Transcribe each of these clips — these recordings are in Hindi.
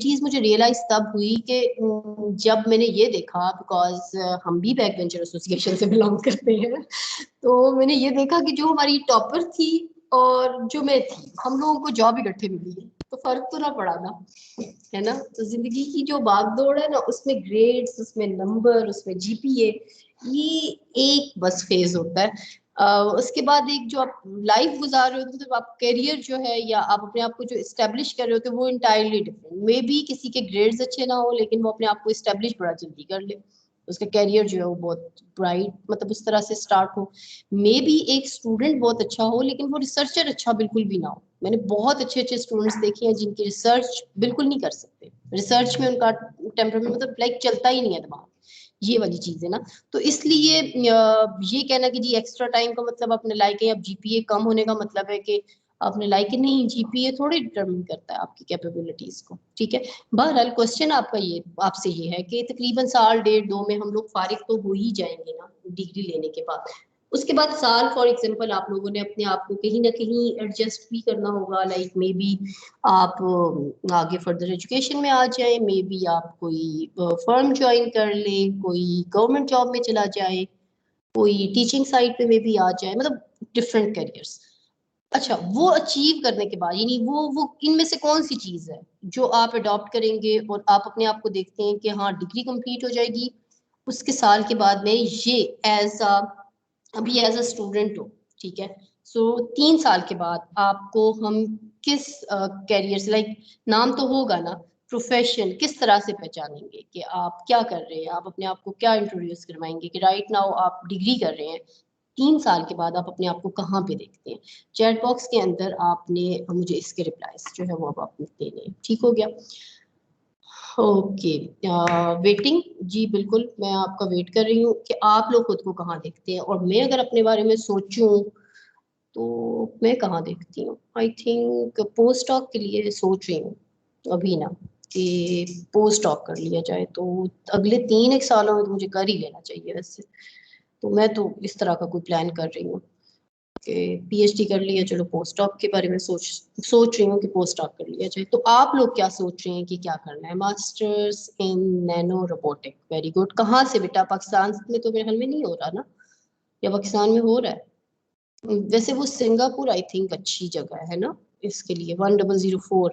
चीज मुझे रियलाइज तब हुई कि जब मैंने ये देखा, बिकॉज हम भी बैक बेंचर एसोसिएशन से बिलोंग करते हैं, तो मैंने ये देखा कि जो हमारी टॉपर थी और जो मैं थी, हम लोगों को जॉब इकट्ठे मिली है, तो फर्क तो ना पड़ा ना, है ना। तो जिंदगी की जो भागदौड़ है ना, उसमें ग्रेड्स, उसमें नंबर, उसमें जीपीए, ये एक बस फेज होता है। उसके बाद एक जो आप लाइफ गुजार रहे हो, मतलब आप करियर जो है या आप अपने आप को जो इस्टेब्लिश कर रहे हो, तो वो इंटायरली डिफरेंट। मे बी किसी के ग्रेड्स अच्छे ना हो, लेकिन वो अपने आप को इस्टेब्लिश बड़ा जल्दी कर ले, उसका करियर जो है वो बहुत ब्राइट, मतलब उस तरह से स्टार्ट हो। मे बी एक स्टूडेंट बहुत अच्छा हो, लेकिन वो रिसर्चर अच्छा बिल्कुल भी ना हो। मैंने बहुत अच्छे अच्छे स्टूडेंट्स देखे हैं जिनकी रिसर्च बिल्कुल नहीं कर सकते, रिसर्च में उनका टेम्परामेंट मतलब लाइक चलता ही नहीं है दिमाग, ये वाली चीज है ना। तो इसलिए ये कहना कि जी एक्स्ट्रा टाइम का मतलब अपने लायक है, अब जीपीए कम होने का मतलब है कि आपने लायक है, नहीं, जीपीए थोड़ी डिटरमिन करता है आपकी कैपेबिलिटीज को, ठीक है। बहरहाल क्वेश्चन आपका ये आपसे ये है कि तकरीबन साल डेढ़ दो में हम लोग फारिग तो हो ही जाएंगे ना डिग्री लेने के बाद। उसके बाद साल फॉर एग्जांपल आप लोगों ने अपने आप को कहीं ना कहीं एडजस्ट भी करना होगा, लाइक मे बी आप आगे फर्दर एजुकेशन में आ जाए, मे बी आप कोई फर्म ज्वाइन कर ले, कोई गवर्नमेंट जॉब में चला जाए, कोई टीचिंग साइड पे मे बी आ जाए, मतलब डिफरेंट करियर्स। अच्छा, वो अचीव करने के बाद यानी वो इनमें से कौन सी चीज है जो आप अडॉप्ट करेंगे और आप अपने आप को देखते हैं कि हाँ डिग्री कंप्लीट हो जाएगी, उसके साल के बाद में ये एज अ अभी एज अ स्टूडेंट हो, ठीक है। सो 3 साल के बाद आपको हम किस कैरियर से, लाइक नाम तो होगा ना, प्रोफेशन किस तरह से पहचानेंगे कि आप क्या कर रहे हैं, आप अपने आप को क्या इंट्रोड्यूस करवाएंगे कि राइट नाउ आप डिग्री कर रहे हैं, 3 साल के बाद आप अपने आप को कहाँ पे देखते हैं। चैट बॉक्स के अंदर आपने मुझे इसके रिप्लाईज जो है वो अब आप देने हैं, ठीक हो गया। ओके, वेटिंग, जी बिल्कुल, मैं आपका वेट कर रही हूँ कि आप लोग खुद को कहाँ देखते हैं। और मैं अगर अपने बारे में सोचूं तो मैं कहाँ देखती हूँ, आई थिंक पोस्ट डॉक के लिए सोच रही हूँ अभी ना, कि पोस्ट डॉक कर लिया जाए तो अगले 3 एक सालों में तो मुझे कर ही लेना चाहिए वैसे। तो मैं तो इस तरह का कोई प्लान कर रही हूँ कि पीएचडी कर लिया, चलो पोस्ट डॉक के बारे में सोच रही हूँ कि पोस्ट डॉक कर लिया जाए। तो आप लोग क्या सोच रहे हैं कि क्या करना है? Masters in nano robotic, very good. कहाँ से बेटा? पाकिस्तान में तो मेरे ख्याल में नहीं हो रहा ना, या पाकिस्तान में हो रहा है? वैसे वो सिंगापुर आई थिंक अच्छी जगह है ना इसके लिए। 1004,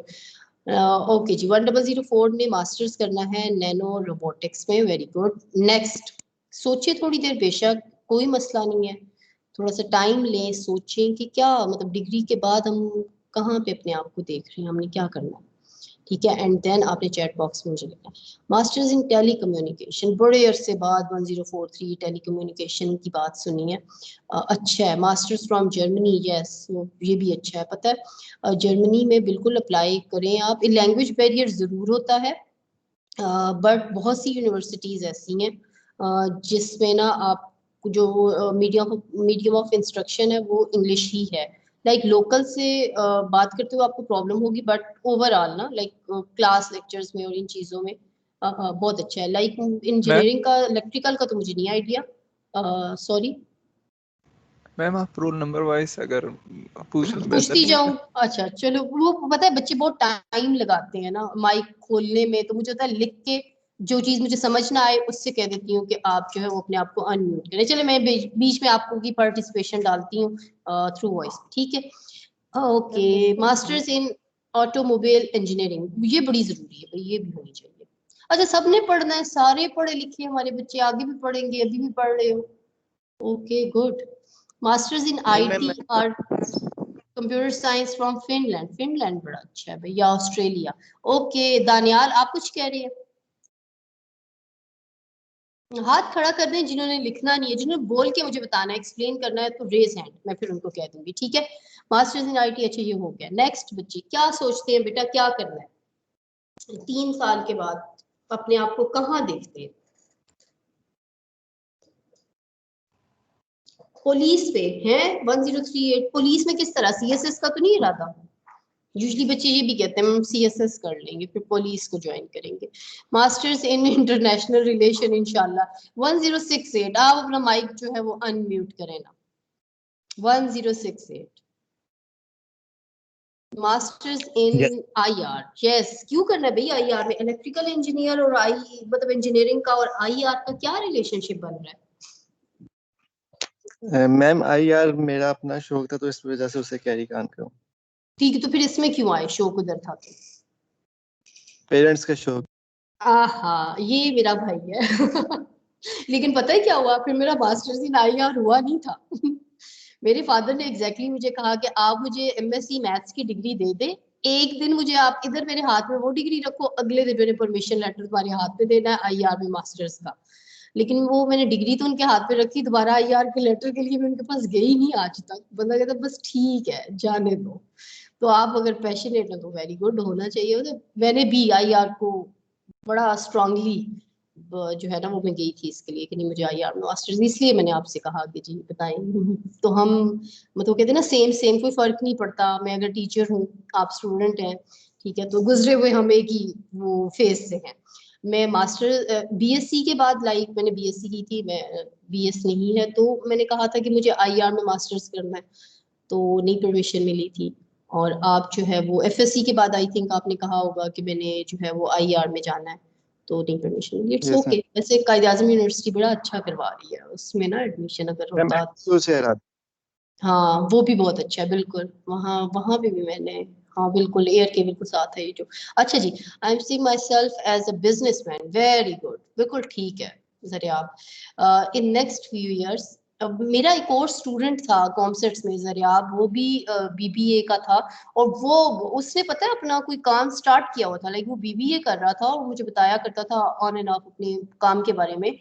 ओके जी, 1004 में मास्टर्स करना है नैनो रोबोटिक्स में, वेरी गुड। नेक्स्ट, सोचिए थोड़ी देर, बेशक कोई मसला नहीं है, थोड़ा सा टाइम लें, सोचें कि क्या मतलब डिग्री के बाद हम कहाँ पे अपने आप को देख रहे हैं, हमने क्या करना है, ठीक है। एंड देन आपने चैट बॉक्स में मुझे लिखा मास्टर्स इन टेली कम्युनिकेशन, बड़े अरसे बाद 1043 टेली कम्युनिकेशन की बात सुनी है। अच्छा है। मास्टर्स फ्रॉम जर्मनी, यस, ये भी अच्छा है, पता है जर्मनी में बिल्कुल अप्लाई करें आप। लैंग्वेज बैरियर ज़रूर होता है, बट बहुत सी यूनिवर्सिटीज़ ऐसी हैं जिसमें ना आप जो मीडियम ऑफ इंस्ट्रक्शन है वो इंग्लिश ही है। लाइक लोकल से बात करते हुए आपको प्रॉब्लम होगी, बट ओवरऑल ना लाइक क्लास लेक्चर्स में और इन चीज़ों में बहुत अच्छा है। लाइक इंजीनियरिंग का, इलेक्ट्रिकल का तो मुझे नहीं आइडिया, सॉरी। मैम आप रोल नंबर वाइज अगर पूछ लें बेहतर पूछती नहीं होगा? जाऊं, अच्छा चलो। वो पता है बच्चे बहुत टाइम लगाते हैं ना माइक खोलने में, तो मुझे होता है लिख के जो चीज मुझे समझ ना आए उससे कह देती हूँ कि आप जो है वो अपने आप को अनम्यूट करें। चले, मैं बीच में आपको की पार्टिसिपेशन डालती हूँ थ्रू वॉइस, ठीक है। ओके, मास्टर्स इन ऑटोमोबाइल इंजीनियरिंग, ये बड़ी जरूरी है भाई, ये भी होनी चाहिए। अच्छा, सबने पढ़ना है, सारे पढ़े लिखे हमारे बच्चे आगे भी पढ़ेंगे, अभी भी पढ़ रहे हो, ओके गुड। मास्टर्स इन नहीं ma'am, IT or computer science from Finland, Finland बड़ा अच्छा है भैया, ऑस्ट्रेलिया। ओके दानियाल, आप कुछ कह रहे हैं? हाथ खड़ा कर दें जिन्होंने लिखना नहीं है, जिन्होंने बोल के मुझे बताना है, एक्सप्लेन करना है, तो रेज हैंड, मैं फिर उनको कह दूंगी, ठीक है। मास्टर्स इन आईटी, अच्छा ये हो गया। नेक्स्ट बच्चे क्या सोचते हैं बेटा, क्या करना है 3 साल के बाद, अपने आप को कहाँ देखते हैं? पुलिस पे है 1038, पुलिस में किस तरह, सीएसएस का तो नहीं इरादा? यूजली बच्चे ये भी कहते हैं हम सीएसएस कर लेंगे फिर पुलिस को ज्वाइन करेंगे। मास्टर्स इन इंटरनेशनल रिलेशन इंशाल्लाह। 1068, आप अपना माइक जो है वो अनम्यूट करें ना। 1068, मास्टर्स इन आईआर, यस। क्यों करना है भैया आईआर में? इलेक्ट्रिकल इंजीनियर और आई मतलब इंजीनियरिंग का और आईआर का क्या रिलेशनशिप बन रहा है? मैम आईआर मेरा अपना शौक था तो इस वजह से उसे कैरी ऑन करूं। ठीक है, तो फिर इसमें क्यों आए? शौक उधर था तो? पेरेंट्स का शौक। आहा, ये मेरा भाई है। लेकिन पता है क्या हुआ फिर? मेरा मास्टर्स इन आईआर हुआ नहीं था। मेरे फादर ने एग्जैक्टली मुझे कहा कि आप मुझे एमएससी मैथ्स की डिग्री दे दे, एक दिन मुझे आप इधर मेरे हाथ में वो डिग्री रखो, अगले दिन मैंने परमिशन लेटर तुम्हारे हाथ में देना है आईआर में मास्टर्स का। लेकिन वो मैंने डिग्री तो उनके हाथ में रखी, दोबारा आईआर के लेटर के लिए मैं उनके पास गई नहीं आज तक। बंदा कहता बस ठीक है जाने दो। तो आप अगर पैशनेट हो तो वेरी गुड, होना चाहिए। तो मैंने भी आईआर को बड़ा स्ट्रांगली जो है ना वो मैं गई थी इसके लिए कि नहीं मुझे आईआर में मास्टर्स, इसलिए मैंने आपसे कहा कि जी बताएं। तो हम मतलब कहते हैं ना सेम सेम, कोई फर्क नहीं पड़ता। मैं अगर टीचर हूँ, आप स्टूडेंट हैं, ठीक है, तो गुजरे हुए हम एक ही वो फेज से हैं। मैं मास्टर बीएससी के बाद, लाइक मैंने बीएससी की थी, मैं बीएस नहीं है, तो मैंने कहा था कि मुझे आईआर में मास्टर्स करना है, तो नहीं परमिशन मिली थी। और आप जो है वो एफएससी के बाद आई थिंक आपने कहा होगा कि मैंने जो है वो आईआर में जाना है, तो नहीं परमिशन मिली। It's yes okay. वैसे कायद आजम यूनिवर्सिटी बड़ा अच्छा करवा रही है, उसमें ना एडमिशन अगर मैम। होता। हाँ वो भी बहुत अच्छा है, बिल्कुल। वहाँ वहाँ पे भी मैंने, हाँ बिल्कुल एयर के बिल्कुल साथ है ये जो। अच्छा जी, I am seeing myself as a businessman, very good, बिल्कुल ठीक है। Zaryab in next few years, मेरा एक और स्टूडेंट था कॉमसेट्स में, जरियाब, वो भी बीबीए का था। और वो उसने पता है अपना कोई काम स्टार्ट किया हुआ था, लाइक वो बीबीए कर रहा था और मुझे बताया करता था ऑन एंड ऑफ अपने काम के बारे में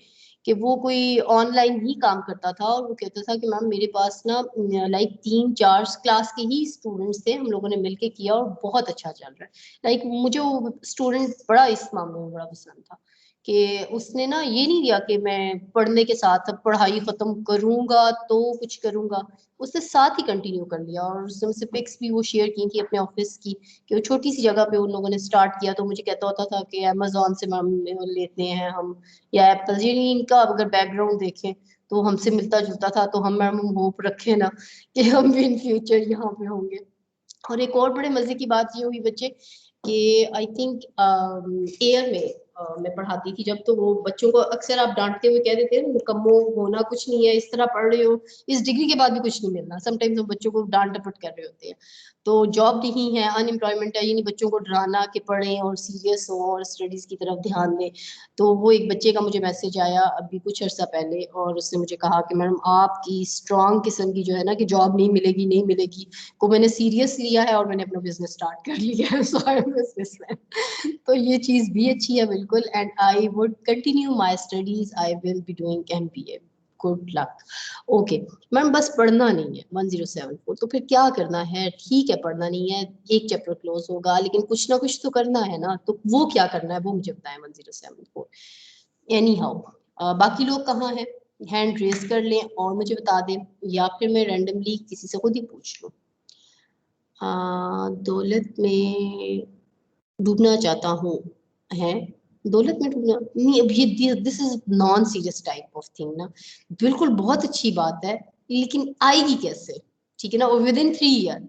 कि वो कोई ऑनलाइन ही काम करता था। और वो कहता था कि मैम मेरे पास ना लाइक 3-4 क्लास के ही स्टूडेंट्स थे, हम लोगों ने मिलके किया और बहुत अच्छा चल रहा है। लाइक मुझे वो स्टूडेंट बड़ा इस मामले में बड़ा पसंद था कि उसने ना ये नहीं दिया कि मैं पढ़ने के साथ अब पढ़ाई खत्म करूंगा तो कुछ करूंगा, उसने साथ ही कंटिन्यू कर लिया। और उसने मुझसे पिक्स भी वो शेयर की थी अपने ऑफिस की, कि वो छोटी सी जगह पे उन लोगों ने स्टार्ट किया। तो मुझे कहता होता था कि अमेजोन से मैम लेते हैं हम, या एप्पल, जी इनका अगर बैकग्राउंड देखें तो हमसे मिलता जुलता था। तो हम मैम होप रखे ना कि हम भी इन फ्यूचर यहाँ पे होंगे। और एक और बड़े मजे की बात ये हुई बच्चे कि आई थिंक एयर में मैं पढ़ाती थी जब, तो वो बच्चों को अक्सर आप डांटते हुए कह देते हैं निकम्मो, होना कुछ नहीं है, इस तरह पढ़ रहे हो, इस डिग्री के बाद भी कुछ नहीं मिलना। समटाइम्स हम बच्चों को डांट डपट कर रहे होते हैं। तो जॉब नहीं है, अनएम्प्लॉयमेंट है, ये नहीं बच्चों को डराना कि पढ़ें और सीरियस हो और स्टडीज की तरफ ध्यान दें। तो वो एक बच्चे का मुझे मैसेज आया अभी कुछ अर्सा पहले, और उसने मुझे कहा कि मैडम आपकी स्ट्रॉन्ग किस्म की जो है ना कि जॉब नहीं मिलेगी नहीं मिलेगी को मैंने सीरियस लिया है और मैंने अपना बिजनेस स्टार्ट कर लिया है। सो आई एम बिजनेसमैन। तो ये चीज भी अच्छी है बिल्कुल। And I would continue my studies, I will be doing MBA. Good luck. Okay ma'am, बस पढ़ना नहीं है 1074, तो फिर क्या करना है? ठीक है पढ़ना नहीं है, एक चैप्टर क्लोज होगा, लेकिन कुछ ना कुछ तो करना है ना, तो वो क्या करना है वो मुझे बताएं 1074। एनी हाउ बाकी लोग कहाँ हैं? हैंड रेज कर लें और मुझे बता दें, या फिर मैं रैंडमली किसी से खुद ही पूछ लूं। दौलत में डूबना चाहता हूँ है? दौलत में डूबना नहीं, अब ये this is non serious type of thing ना। बिल्कुल बहुत अच्छी बात है, लेकिन आएगी कैसे? ठीक है ना, और विद इन 3 ईयर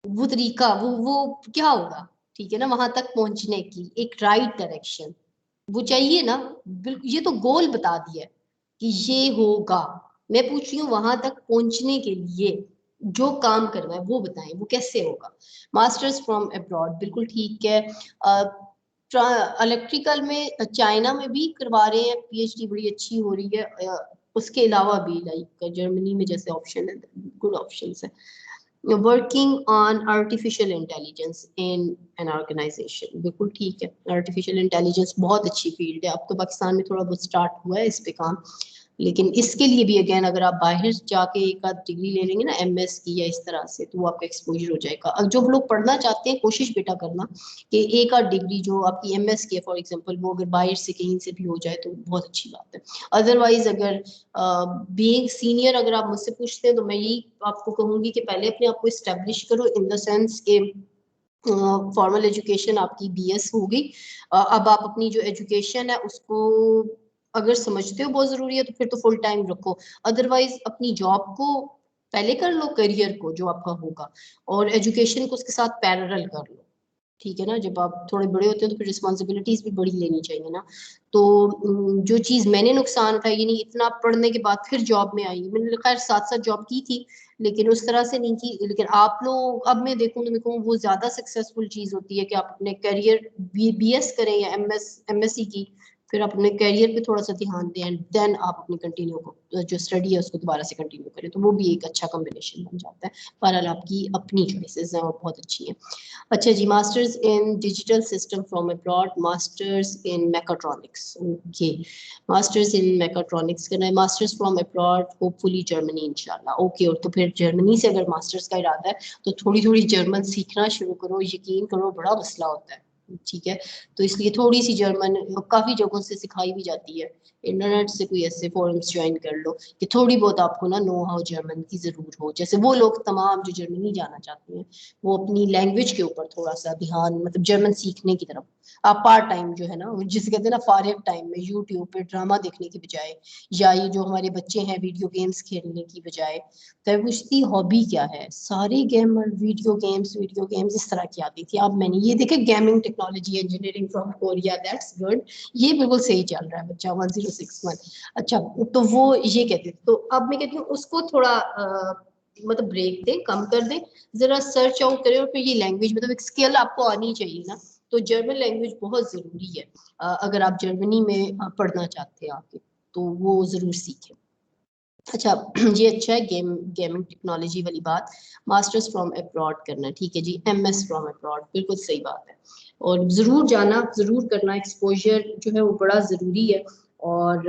वो तरीका वो क्या होगा? ठीक है ना, वहां तक पहुंचने की एक राइट डायरेक्शन वो चाहिए ना। बिल्कुल, ये तो गोल बता दिया कि ये होगा। मैं पूछ रही हूँ वहां तक पहुंचने के लिए जो काम करना है वो बताएं, वो कैसे होगा? मास्टर्स फ्रॉम अब्रॉड, बिल्कुल ठीक है। इलेक्ट्रिकल में चाइना में भी करवा रहे हैं, पीएचडी बड़ी अच्छी हो रही है। उसके अलावा भी लाइक जर्मनी में जैसे ऑप्शन है, गुड ऑप्शन है। Working on artificial intelligence in an organization, बिल्कुल ठीक है। आर्टिफिशियल इंटेलिजेंस बहुत अच्छी फील्ड है, अब तो पाकिस्तान में थोड़ा बहुत स्टार्ट हुआ है इस पे काम, लेकिन इसके लिए भी अगेन अगर आप बाहर जाके एक आध डिग्री ले लेंगे ना एमएस की या इस तरह से, तो वो आपका एक्सपोजर हो जाएगा। अब जो लोग पढ़ना चाहते हैं कोशिश बेटा करना कि एक आध डिग्री जो आपकी एमएस की है फॉर एग्जांपल, वो अगर बाहर से कहीं से भी हो जाए तो बहुत अच्छी बात है। अदरवाइज अगर बीइंग सीनियर अगर आप मुझसे पूछते हैं तो मैं यही आपको कहूंगी कि पहले अपने आप को इस्टेब्लिश करो इन द सेंस के फॉर्मल एजुकेशन आपकी बीएस हो गई। अब आप अपनी जो एजुकेशन है उसको अगर समझते हो बहुत जरूरी है तो फिर तो फुल टाइम रखो, अदरवाइज अपनी जॉब को पहले कर लो करियर को जो आपका होगा, और एजुकेशन को उसके साथ पैरेलल कर लो, ठीक है ना। जब आप थोड़े बड़े होते हैं तो फिर रिस्पॉन्सिबिलिटीज भी बड़ी लेनी चाहिए ना। तो जो चीज मैंने नुकसान उठाई, यानी इतना पढ़ने के बाद फिर जॉब में आई, मैंने खैर साथ साथ जॉब की थी लेकिन उस तरह से नहीं की। लेकिन आप लोग, अब मैं देखूँ तो मैं कहूँ वो ज्यादा सक्सेसफुल चीज होती है कि आप अपने करियर बीएस करें या एमएससी की, फिर आप अपने करियर पे थोड़ा सा ध्यान दें एंड देन आप अपनी कंटिन्यू को जो स्टडी है उसको दोबारा से कंटिन्यू करें, तो वो भी एक अच्छा कॉम्बिनेशन बन जाता है। बहरहाल आपकी अपनी चॉइसेस हैं और बहुत अच्छी हैं। अच्छा जी, masters in digital system from abroad, masters in mechatronics, okay, masters in mechatronics करना है, masters from abroad hopefully Germany इंशाल्लाह, ओके। और तो फिर जर्मनी से अगर मास्टर्स का इरादा है तो थोड़ी थोड़ी जर्मन सीखना शुरू करो, यकीन करो बड़ा मसला होता है, ठीक है। तो इसलिए थोड़ी सी जर्मन काफी जगहों से सिखाई भी जाती है, इंटरनेट से कोई ऐसे फोरम्स ज्वाइन कर लो कि थोड़ी बहुत आपको ना नो हाउ जर्मन की जरूर हो। जैसे वो लोग तमाम जो जर्मनी जाना चाहते हैं वो अपनी लैंग्वेज के ऊपर थोड़ा सा ध्यान, मतलब जर्मन सीखने की तरफ आप पार्ट टाइम जो है ना, जिसे कहते हैं ना फारिग टाइम में यूट्यूब पे ड्रामा देखने की बजाय, या ये जो हमारे बच्चे हैं वीडियो गेम्स खेलने की बजाय, तब उसकी हॉबी क्या है, सारे गेमर वीडियो गेम्स इस तरह की आती थी। अब मैंने ये देखे gaming technology engineering from Korea, that's good, ये बिल्कुल सही चल रहा है बच्चा 1061। अच्छा, तो वो ये कहते थे, तो अब मैं कहती हूँ उसको थोड़ा मतलब ब्रेक दें, कम कर दें, जरा सर्च आउट करें, और फिर ये लैंग्वेज मतलब एक स्किल आपको आनी चाहिए ना, तो जर्मन लैंग्वेज बहुत जरूरी है अगर आप जर्मनी में पढ़ना चाहते हैं आगे, तो वो जरूर सीखें। अच्छा, ये अच्छा है गेमिंग टेक्नोलॉजी वाली बात, मास्टर्स फ्रॉम अब्रॉड करना है, ठीक है जी, एमएस फ्रॉम अब्रॉड, बिल्कुल सही बात है। और जरूर जाना, जरूर करना, एक्सपोजर जो है वो बड़ा जरूरी है। और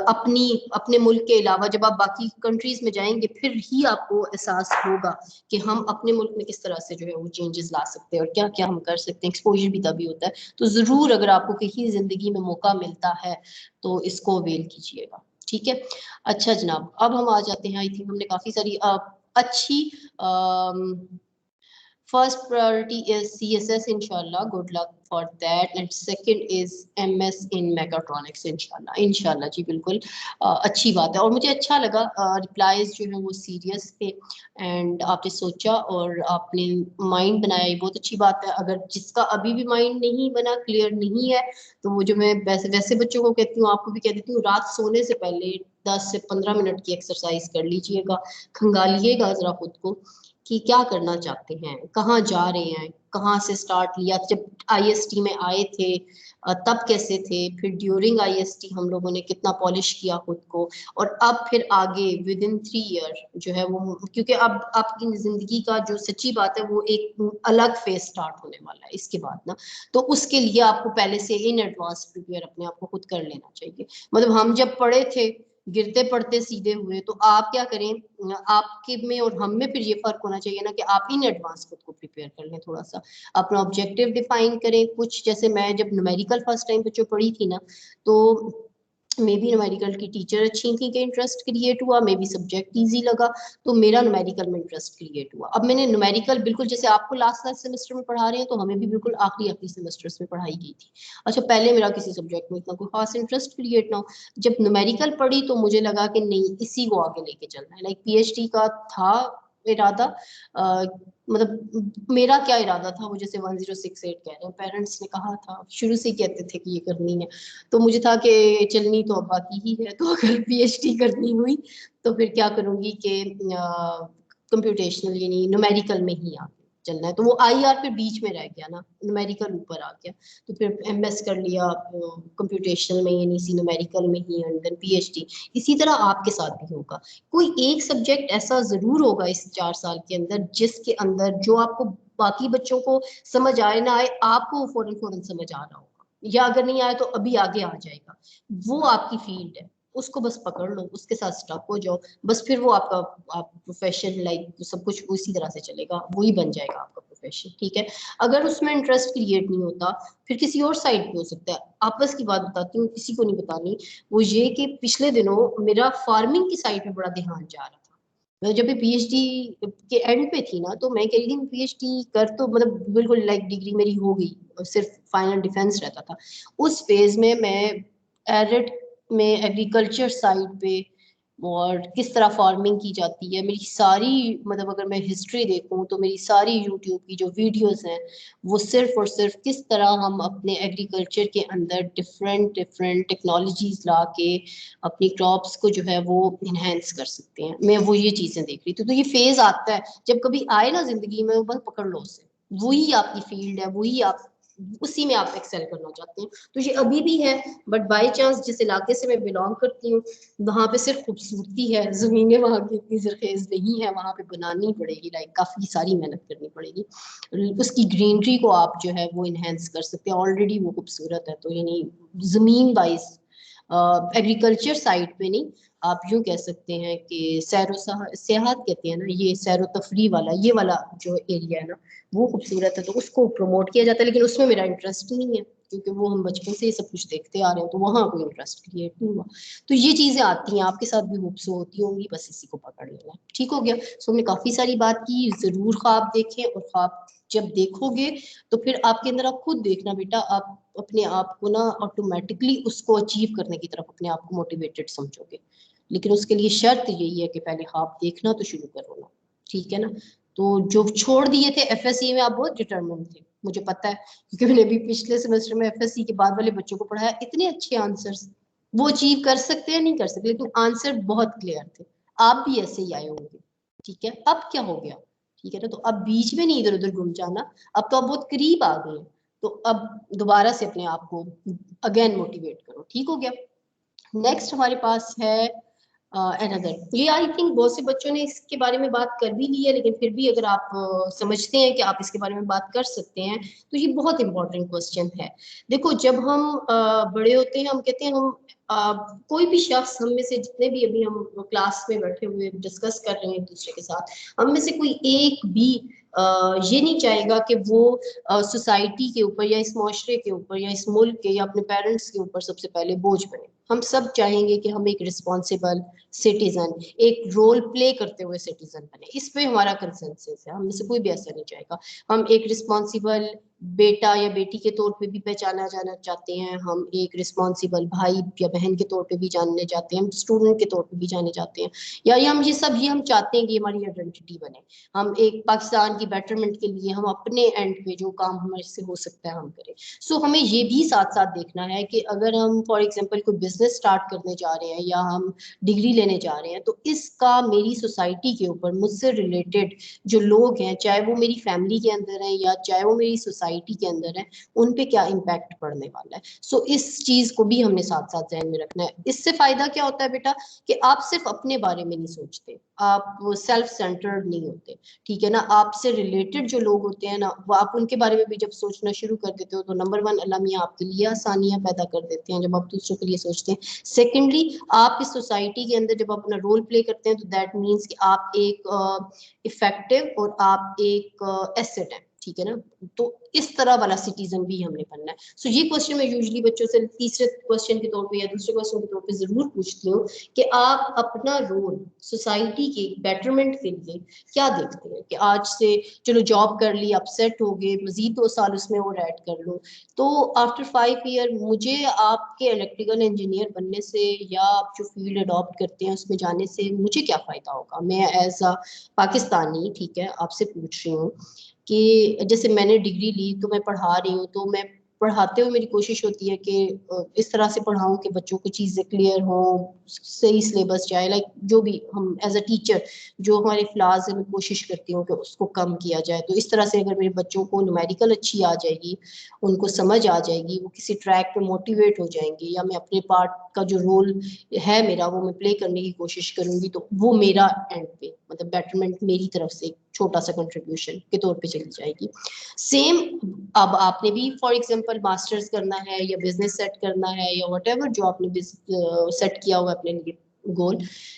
अपने मुल्क के अलावा जब आप बाकी कंट्रीज में जाएंगे फिर ही आपको एहसास होगा कि हम अपने मुल्क में किस तरह से जो है वो चेंजेस ला सकते हैं और क्या क्या हम कर सकते हैं। एक्सपोजर भी तभी होता है। तो जरूर अगर आपको कहीं जिंदगी में मौका मिलता है तो इसको अवेल कीजिएगा, ठीक है। अच्छा जनाब, अब हम आ जाते हैं, आई थिंक हमने काफी सारी अच्छी, first priority is CSS inshallah, good luck for that, and second is MS in mechatronics इंशाल्लाह जी, बिल्कुल अच्छी बात है। और मुझे अच्छा लगा रिप्लाईज जो है वो सीरियस थे एंड आपने सोचा और आपने माइंड बनाया, ये बहुत अच्छी बात है। अगर जिसका अभी भी माइंड नहीं बना, क्लियर नहीं है, तो वो जो मैं वैसे वैसे बच्चों को कहती हूँ, आपको भी कह देती हूँ, रात सोने से पहले 10 से 15 मिनट की एक्सरसाइज कर लीजिएगा, खंगालिएगा जरा खुद को कि क्या करना चाहते हैं, कहाँ जा रहे हैं, कहाँ से स्टार्ट लिया, जब आईएसटी में आए थे तब कैसे थे, फिर ड्यूरिंग आईएसटी हम लोगों ने कितना पॉलिश किया खुद को, और अब फिर आगे विद इन 3 ईयर जो है वो, क्योंकि अब आपकी जिंदगी का जो सच्ची बात है वो एक अलग फेज स्टार्ट होने वाला है इसके बाद ना, तो उसके लिए आपको पहले से इन एडवांस प्रिपेयर अपने आप को खुद कर लेना चाहिए। मतलब हम जब पढ़े थे गिरते पड़ते सीधे हुए, तो आप क्या करें, आपके में और हम में फिर ये फर्क होना चाहिए ना कि आप इन एडवांस खुद को प्रिपेयर कर लें, थोड़ा सा अपना ऑब्जेक्टिव डिफाइन करें कुछ। जैसे मैं जब न्यूमेरिकल फर्स्ट टाइम बच्चों पढ़ी थी ना, तो मे बी न्यूमेरिकल की टीचर अच्छी थी कि इंटरेस्ट क्रिएट हुआ, मे बी सब्जेक्ट इजी लगा, तो मेरा न्यूमेरिकल में इंटरेस्ट क्रिएट हुआ। अब मैंने न्यूमेरिकल बिल्कुल जैसे आपको लास्ट सेमेस्टर में पढ़ा रहे हैं, तो हमें भी बिल्कुल आखिरी सेमेस्टर्स में पढ़ाई गई थी। अच्छा, पहले मेरा किसी सब्जेक्ट में इतना कोई खास इंटरेस्ट क्रिएट ना हो, जब न्यूमेरिकल पढ़ी तो मुझे लगा कि नहीं, इसी को आगे लेके चलना है। लाइक पीएचडी का था इरादा, मतलब मेरा क्या इरादा था, वो जैसे 1068 कह रहे हैं, पेरेंट्स ने कहा था, शुरू से कहते थे कि ये करनी है, तो मुझे था कि चलनी तो अब बाकी ही है, तो अगर पीएचडी करनी हुई तो फिर क्या करूंगी कि कंप्यूटेशनल यानी न्यूमेरिकल में ही आगे चलना है। तो वो आईआर फिर बीच में रह गया ना, न्यूमेरिकल ऊपर आ गया, तो फिर एमएस कर लिया कंप्यूटेशनल में यानी सी न्यूमेरिकल में ही, एंड देन पीएचडी। इसी तरह आपके साथ भी होगा, कोई एक सब्जेक्ट ऐसा जरूर होगा इस 4 साल के अंदर जिसके अंदर जो आपको बाकी बच्चों को समझ आए ना आए, आपको फौरन समझ आ रहा होगा, या अगर नहीं आए तो अभी आगे आ जाएगा। वो आपकी फील्ड है, उसको बस पकड़ लो, उसके साथ स्टक हो जाओ, बस फिर वो आपका आप प्रोफेशन, लाइक सब कुछ उसी तरह से चलेगा, वही बन जाएगा आपका प्रोफेशन, ठीक है। अगर उसमें इंटरेस्ट क्रिएट नहीं होता फिर किसी और साइड पे हो सकता है। आपस की बात बताती हूँ, किसी को नहीं बतानी, वो ये कि पिछले दिनों मेरा फार्मिंग की साइड पे बड़ा ध्यान जा रहा था। मैं जब भी पीएचडी के एंड पे थी ना, तो मैं कह रही थी पीएचडी कर, तो मतलब बिल्कुल लाइक डिग्री मेरी हो गई, सिर्फ फाइनल डिफेंस रहता था। उस फेज में मैं एरिड में एग्रीकल्चर साइड पे और किस तरह फार्मिंग की जाती है। मेरी सारी मतलब अगर मैं हिस्ट्री देखूं तो मेरी सारी यूट्यूब की जो वीडियोस हैं वो सिर्फ और सिर्फ किस तरह हम अपने एग्रीकल्चर के अंदर डिफरेंट डिफरेंट टेक्नोलॉजीज ला के अपनी क्रॉप्स को जो है वो इन्हेंस कर सकते हैं। मैं वो ये चीजें देख रही थी। तो ये फेज आता है, जब कभी आए ना जिंदगी में, वो बस पकड़ लो उसे, वही आपकी फील्ड है, वही आप उसी में आप एक्सेल करना चाहते हैं। तो ये अभी भी है, बट बाय चांस जिस इलाके से मैं बिलोंग करती हूँ वहां पे सिर्फ खूबसूरती है, जमीनें वहां की इतनी जरखेज नहीं है, वहां पे बनानी पड़ेगी, लाइक काफी सारी मेहनत करनी पड़ेगी। उसकी ग्रीनरी को आप जो है वो इनहेंस कर सकते हैं, ऑलरेडी वो खूबसूरत है। तो यानी जमीन वाइज एग्रीकल्चर साइड पे नहीं, आप यूं कह सकते हैं कि सैरो सेहत कहते हैं ना, ये सैरो तफरी वाला ये वाला जो एरिया है ना वो खूबसूरत है, तो उसको प्रमोट किया जाता है। लेकिन उसमें मेरा इंटरेस्ट नहीं है, क्योंकि वो हम बचपन से ये सब कुछ देखते आ रहे हैं, तो वहाँ कोई इंटरेस्ट क्रिएट नहीं हुआ। तो ये चीजें आती हैं, आपके साथ भी होप्स होती होंगी, बस इसी को पकड़ लेना। ठीक हो गया। सो हमने काफी सारी बात की, जरूर ख्वाब देखें, और ख्वाब जब देखोगे तो फिर आपके अंदर आप खुद देखना बेटा, आप अपने आप को ना ऑटोमेटिकली उसको अचीव करने की तरफ अपने आप को मोटिवेटेड समझोगे। लेकिन उसके लिए शर्त यही है कि पहले ख्वाब देखना तो शुरू करो ना, ठीक है ना। तो जो छोड़ दिए थे एफएससी में, आप बहुत डिटरमिन्ड थे, मुझे पता है, क्योंकि मैंने भी पिछले सेमेस्टर में एफएससी के बाद वाले बच्चों को पढ़ाया। इतने अच्छे आंसर्स वो अचीव कर सकते हैं, नहीं कर सकते, लेकिन आंसर बहुत क्लियर थे। आप भी ऐसे ही आए होंगे, ठीक है। अब क्या हो गया, ठीक है ना, तो अब बीच में नहीं इधर उधर घूम जाना, अब तो आप बहुत करीब आ गए। तो अब दोबारा से अपने आप को अगेन मोटिवेट करो, ठीक हो गया। नेक्स्ट हमारे पास है अनदर, ये आई थिंक बहुत से बच्चों ने इसके बारे में बात कर भी ली है, लेकिन फिर भी अगर आप समझते हैं कि आप इसके बारे में बात कर सकते हैं, तो ये बहुत इंपॉर्टेंट क्वेश्चन है। देखो, जब हम बड़े होते हैं, हम कहते हैं हम कोई भी शख्स, हम में से जितने भी अभी हम क्लास में बैठे हुए डिस्कस कर रहे हैं एक दूसरे के साथ, हम में से कोई एक भी ये नहीं चाहेगा कि वो सोसाइटी के ऊपर या इस माशरे के ऊपर या इस मुल्क के या अपने पेरेंट्स के ऊपर सबसे पहले बोझ बने। हम सब चाहेंगे कि हम एक रिस्पॉन्सिबल सिटीजन, एक रोल प्ले करते हुए सिटीजन बने। इस पे हमारा कंसेंसस है, हम में से कोई भी ऐसा नहीं चाहेगा। हम एक रिस्पॉन्सिबल बेटा या बेटी के तौर पे भी पहचाना जाना चाहते हैं, हम एक रिस्पॉन्सिबल भाई या बहन के तौर पे भी जानने चाहते हैं, हम स्टूडेंट के तौर पे भी जाने जाते हैं, या हम ये सब ये हम चाहते हैं कि हमारी आइडेंटिटी बने। हम एक पाकिस्तान की बेटरमेंट के लिए हम अपने एंड पे जो काम हमारे से हो सकता है हम करें। सो हमें ये भी साथ साथ देखना है कि अगर हम फॉर एग्जांपल कोई बिजनेस स्टार्ट करने जा रहे हैं या हम डिग्री लेने जा रहे हैं, तो इसका मेरी सोसाइटी के ऊपर मुझसे रिलेटेड जो लोग हैं, चाहे वो मेरी फैमिली के अंदर है या चाहे वो मेरी सोसाइटी के अंदर है, उन पे क्या इम्पैक्ट पड़ने वाला है। सो इस चीज को भी हमने साथ साथ ध्यान में रखना है। इससे फायदा क्या होता है बेटा, कि आप सिर्फ अपने बारे में नहीं सोचते, आप सेल्फ सेंटर्ड नहीं होते, ठीक है ना। आपसे रिलेटेड जो लोग होते हैं ना, वो आप उनके बारे में भी जब सोचना शुरू कर देते हो, तो नंबर वन, अल्लाह मियां आपके लिए आसानियां पैदा कर देते हैं जब आप दूसरों के लिए सोचते हैं। सेकेंडली, आप इस सोसाइटी के अंदर जब अपना रोल प्ले करते हैं, तो दैट मीन्स कि आप एक इफेक्टिव और आप एक एसेट है, ठीक है ना। तो इस तरह वाला सिटीजन भी हमने बनना है। सो ये क्वेश्चन मैं यूजुअली बच्चों से तीसरे क्वेश्चन के तौर पे या दूसरे क्वेश्चन के तौर पे जरूर पूछती हूँ कि आप अपना रोल सोसाइटी के बेटरमेंट के लिए क्या देखते हैं। कि आज से चलो जॉब कर ली, आप सेट हो गए, मजीद 2 साल उसमें और ऐड कर लो, तो आफ्टर 5 ईयर मुझे आपके इलेक्ट्रिकल इंजीनियर बनने से या आप जो फील्ड अडॉप्ट करते हैं उसमें जाने से मुझे क्या फायदा होगा। मैं एज अ पाकिस्तानी, ठीक है, आपसे पूछ रही हूँ कि जैसे मैंने डिग्री ली, तो मैं पढ़ा रही हूँ, तो मैं पढ़ाते हुए मेरी कोशिश होती है कि इस तरह से पढ़ाऊं कि बच्चों को चीजें क्लियर हो, सही सिलेबस जाए, लाइक जो भी हम एज अ टीचर जो हमारे फ्लाज है, मैं कोशिश करती हूँ कि उसको कम किया जाए। तो इस तरह से अगर मेरे बच्चों को न्यूमेरिकल अच्छी आ जाएगी, उनको समझ आ जाएगी, वो किसी ट्रैक पे मोटिवेट हो जाएंगे, या मैं अपने पार्ट का जो रोल है मेरा वो मैं प्ले करने की कोशिश करूंगी, तो वो मेरा एंड पे मतलब बेटरमेंट मेरी तरफ से छोटा सा कंट्रीब्यूशन के तौर पे चली जाएगी। सेम अब आपने भी फॉर एग्जांपल मास्टर्स करना है या बिजनेस सेट करना है या व्हाटएवर जो आपने सेट किया हुआ अपने लिए गोल,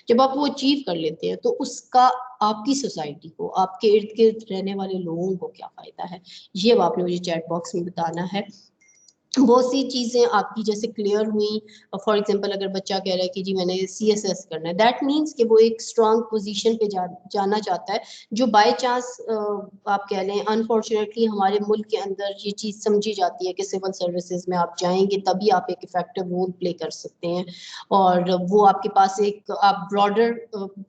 जब आप वो अचीव कर लेते हैं, तो उसका आपकी सोसाइटी को, आपके इर्द गिर्द रहने वाले लोगों को क्या फायदा है, ये अब आपने मुझे चैट बॉक्स में बताना है। बहुत सी चीजें आपकी जैसे क्लियर हुई। फॉर एग्जांपल अगर बच्चा कह रहा है कि जी मैंने CSS करना है, दैट मीन्स कि वो एक स्ट्रांग पोजीशन पे जाना चाहता है, जो बाय चांस आप कह लें अनफॉर्चुनेटली हमारे मुल्क के अंदर ये चीज समझी जाती है कि सिविल सर्विसेज में आप जाएंगे तभी आप एक इफेक्टिव रोल प्ले कर सकते हैं, और वो आपके पास एक आप ब्रॉडर,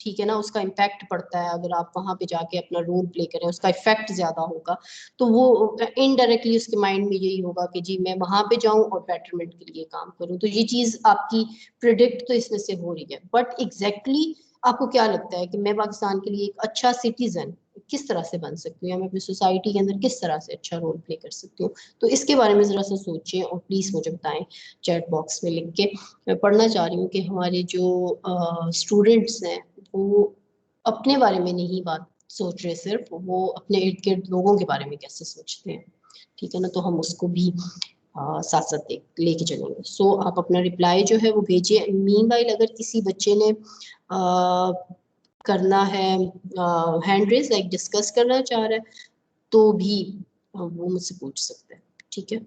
ठीक है ना, उसका इम्पैक्ट पड़ता है अगर आप वहां पे जाके अपना रोल प्ले करें, उसका इफेक्ट ज्यादा होगा। तो वो इनडायरेक्टली उसके माइंड में यही होगा कि जी मैं वहां पे जाऊं और बेटरमेंट के लिए काम करूं। तो ये चीज आपकी प्रिडिक्ट तो इसमें से हो रही है, बट एग्जैक्टली आपको क्या लगता है कि मैं पाकिस्तान के लिए एक अच्छा सिटीजन किस तरह से बन सकती हूँ, या मैं अपनी सोसाइटी के अंदर किस तरह से अच्छा रोल प्ले कर सकती हूँ? तो इसके बारे में जरा सा सोचिए और प्लीज मुझे बताएं चैट बॉक्स में लिख के। मैं पढ़ना चाह रही हूँ कि हमारे जो स्टूडेंट्स हैं वो अपने बारे में नहीं बात सोच रहे, सिर्फ वो अपने इर्द गिर्द लोगों के बारे में कैसे सोचते हैं, ठीक है ना, तो हम उसको भी साथ साथ लेके चलेंगे। सो आप अपना रिप्लाई जो है वो भेजिए। मीनवाइल अगर किसी बच्चे ने करना है हैंड रेज, लाइक डिस्कस करना चाह रहा है, तो भी वो मुझसे पूछ सकते हैं, ठीक है।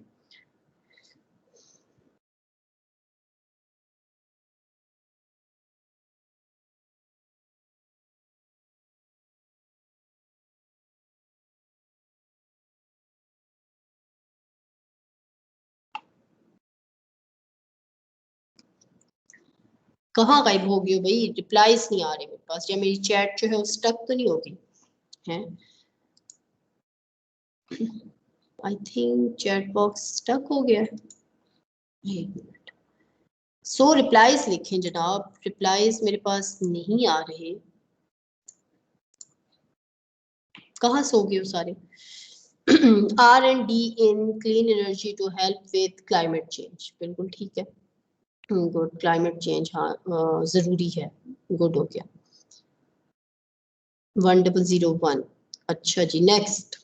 कहाँ गायब हो गई हो भाई? रिप्लाईज नहीं आ रहे मेरे पास, या मेरी चैट जो है वो स्टक तो नहीं होगी है? I think chat box stuck हो गया है। एक मिनट। सो रिप्लाईज लिखें जनाब, रिप्लाईज मेरे पास नहीं आ रहे, कहाँ सो गए हो सारे? R&D in clean energy to help with climate change, बिल्कुल ठीक है, गुड। क्लाइमेट चेंज हाँ जरूरी है, गुड हो गया। 1001, अच्छा जी नेक्स्ट।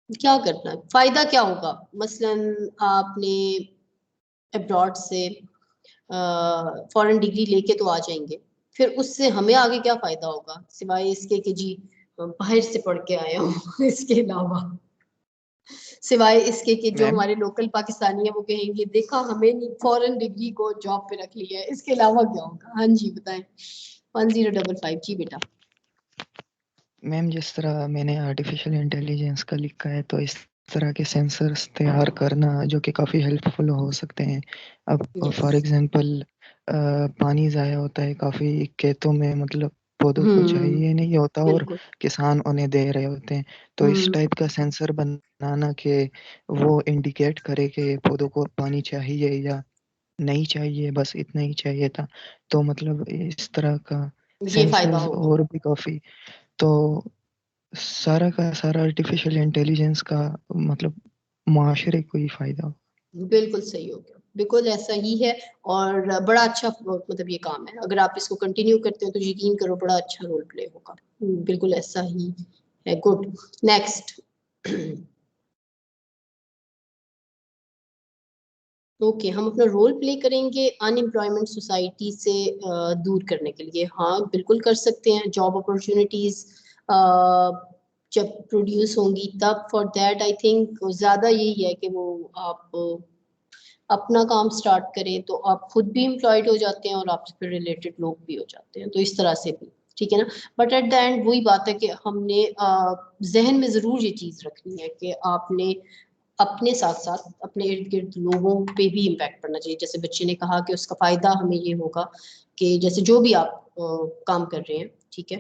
क्या करना है, फायदा क्या होगा? मसलन आपने अब्रॉड से फॉरेन डिग्री लेके तो आ जाएंगे, फिर उससे हमें आगे क्या फायदा होगा सिवाय इसके कि जी बाहर से पढ़ के आया हूँ। इसके अलावा, सिवाय इसके कि जो मैम हमारे लोकल पाकिस्तानी है वो कहेंगे देखा हमें फॉरेन डिग्री को जॉब पे रख लिया है, इसके अलावा क्या होगा? हाँ जी बताएं। 1055 जी बेटा। मैम जिस तरह मैंने आर्टिफिशियल इंटेलिजेंस का लिखा है, तो इस तरह के सेंसर्स तैयार करना जो कि काफ़ी हेल्पफुल हो सकते हैं। अब फॉर यस। एग्जांपल पानी ज़ाया होता है काफ़ी खेतों में, मतलब पौधों को चाहिए नहीं होता और बिल्कुल। किसान उन्हें दे रहे होते हैं। तो इस टाइप का सेंसर बनाना कि वो इंडिकेट करे कि पौधों को पानी चाहिए या नहीं चाहिए, बस इतना ही चाहिए था। तो मतलब इस तरह का ये फायदा सेंसर्स होगा, और भी काफ़ी, तो सारा का सारा आर्टिफिशियल इंटेलिजेंस का मतलब मुआशरे को ही फ़ायदा हो। बिल्कुल सही हो गया, बिल्कुल ऐसा ही है। और बड़ा अच्छा मतलब ये काम है, अगर आप इसको कंटिन्यू करते हो तो यकीन करो बड़ा अच्छा रोल प्ले होगा। बिल्कुल ऐसा ही है, गुड। नेक्स्ट। ओके हम अपना रोल प्ले करेंगे अनएम्प्लॉयमेंट सोसाइटी से दूर करने के लिए। हाँ बिल्कुल कर सकते हैं, जॉब अपॉर्चुनिटीज जब प्रोड्यूस होंगी तब। फॉर दैट आई थिंक ज़्यादा यही है कि वो आप अपना काम स्टार्ट करें तो आप खुद भी एम्प्लॉयड हो जाते हैं और आपसे फिर रिलेटेड लोग भी हो जाते हैं, तो इस तरह से भी ठीक है ना। बट एट द एंड वही बात है कि हमने जहन में ज़रूर ये चीज़ रखनी है कि आपने अपने साथ साथ अपने इर्द गिर्द लोगों पे भी इम्पैक्ट पड़ना चाहिए। जैसे बच्चे ने कहा कि उसका फायदा हमें ये होगा कि जैसे जो भी आप काम कर रहे हैं, ठीक है,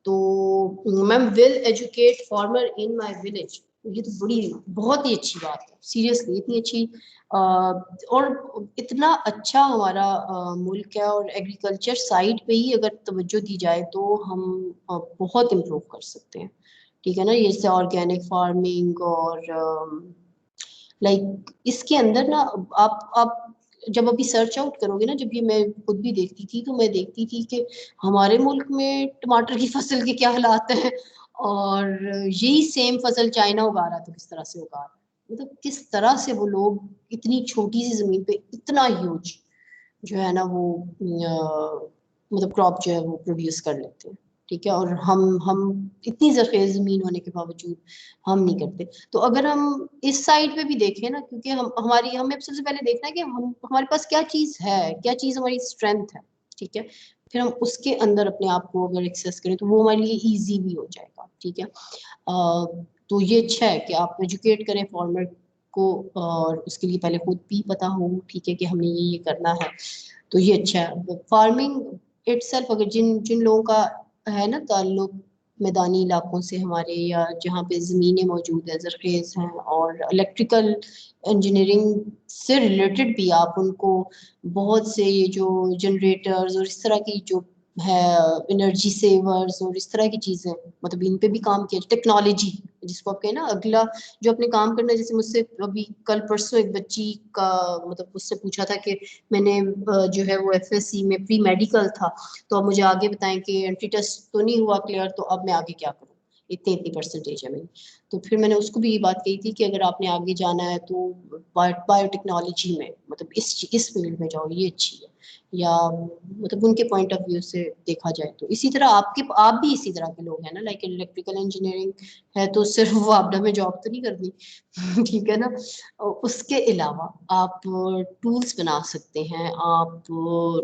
तो ma'am will educate farmer in my village, ये तो बड़ी बहुत ही अच्छी बात है, सीरियसली इतनी अच्छी और इतना अच्छा हमारा मुल्क है, और एग्रीकल्चर साइड पे ही अगर तवज्जो दी जाए तो हम बहुत इम्प्रूव कर सकते हैं, ठीक है ना। जैसे ऑर्गेनिक फार्मिंग और लाइक इसके अंदर ना आप जब अभी सर्च आउट करोगे ना, जब ये मैं खुद भी देखती थी तो मैं देखती थी कि हमारे मुल्क में टमाटर की फसल के क्या हालात हैं, और यही सेम फसल चाइना उगा रहा है तो किस तरह से उगा रहा है, मतलब किस तरह से वो लोग इतनी छोटी सी जमीन पे इतना ह्यूज जो है ना वो मतलब क्रॉप जो है वो प्रोड्यूस कर लेते हैं। ठीक है, और हम इतनी ज़रख़ेज़ ज़मीन होने के बावजूद हम नहीं करते। तो अगर हम इस साइड पे भी देखें ना, क्योंकि हमें सबसे पहले देखना है कि हमारे पास क्या चीज़ है, क्या चीज़ हमारी स्ट्रेंथ है, ठीक है। फिर हम उसके अंदर अपने आप को अगर एक्सेस करें तो वो हमारे लिए ईज़ी भी हो जाएगा, ठीक है। तो ये अच्छा है कि आप एजुकेट करें फार्मर को, और उसके लिए पहले खुद भी पता हो, ठीक है, कि हमें ये करना है। तो ये अच्छा है। फार्मिंग इटसेल्फ, अगर जिन जिन लोगों का है ना ताल्लुक मैदानी इलाकों से हमारे, या जहाँ पे ज़मीनें मौजूद है, ज़रख़ेज़ हैं, और इलेक्ट्रिकल इंजीनियरिंग से रिलेटेड भी आप उनको बहुत से ये जो जनरेटर्स और इस तरह की जो है एनर्जी सेवर्स और इस तरह की चीज़ें, मतलब इन पे भी काम किया, टेक्नोलॉजी जिसको आप कहें ना, अगला जो अपने काम करना है। जैसे मुझसे अभी कल परसों एक बच्ची का, मतलब उससे पूछा था कि मैंने जो है वो FSC में प्री मेडिकल था, तो अब मुझे आगे बताएं कि एंट्री टेस्ट तो नहीं हुआ क्लियर, तो अब मैं आगे क्या करूँ, इतनी परसेंटेज है मेरी। तो फिर मैंने उसको भी ये बात कही थी कि अगर आपने आगे जाना है तो बायोटेक्नोलॉजी में, मतलब इस फील्ड में जाओ, ये अच्छी है। या मतलब उनके पॉइंट ऑफ व्यू से देखा जाए तो इसी तरह आप भी इसी तरह के लोग हैं ना, लाइक इलेक्ट्रिकल इंजीनियरिंग है तो सिर्फ वो आपदा में जॉब तो नहीं करनी ठीक है ना। उसके अलावा आप टूल्स बना सकते हैं, आप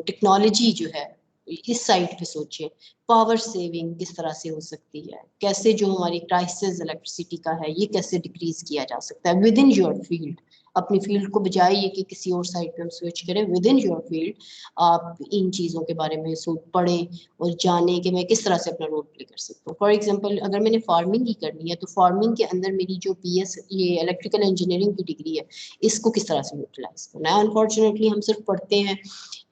टेक्नोलॉजी जो है इस साइड पे सोचिए, पावर सेविंग किस तरह से हो सकती है, कैसे जो हमारी क्राइसिस इलेक्ट्रिसिटी का है ये कैसे डिक्रीज किया जा सकता है विद इन योर फील्ड। अपनी फील्ड को बजाय ये कि किसी और साइड पे हम स्विच करें, विद इन योर फील्ड आप इन चीज़ों के बारे में पढ़ें और जाने कि मैं किस तरह से अपना रोल प्ले कर सकता हूँ। फॉर एग्जांपल अगर मैंने फार्मिंग ही करनी है तो फार्मिंग के अंदर मेरी जो PS ये इलेक्ट्रिकल इंजीनियरिंग की डिग्री है, इसको किस तरह से यूटिलाइज करना है। अनफॉर्चुनेटली हम सिर्फ पढ़ते हैं,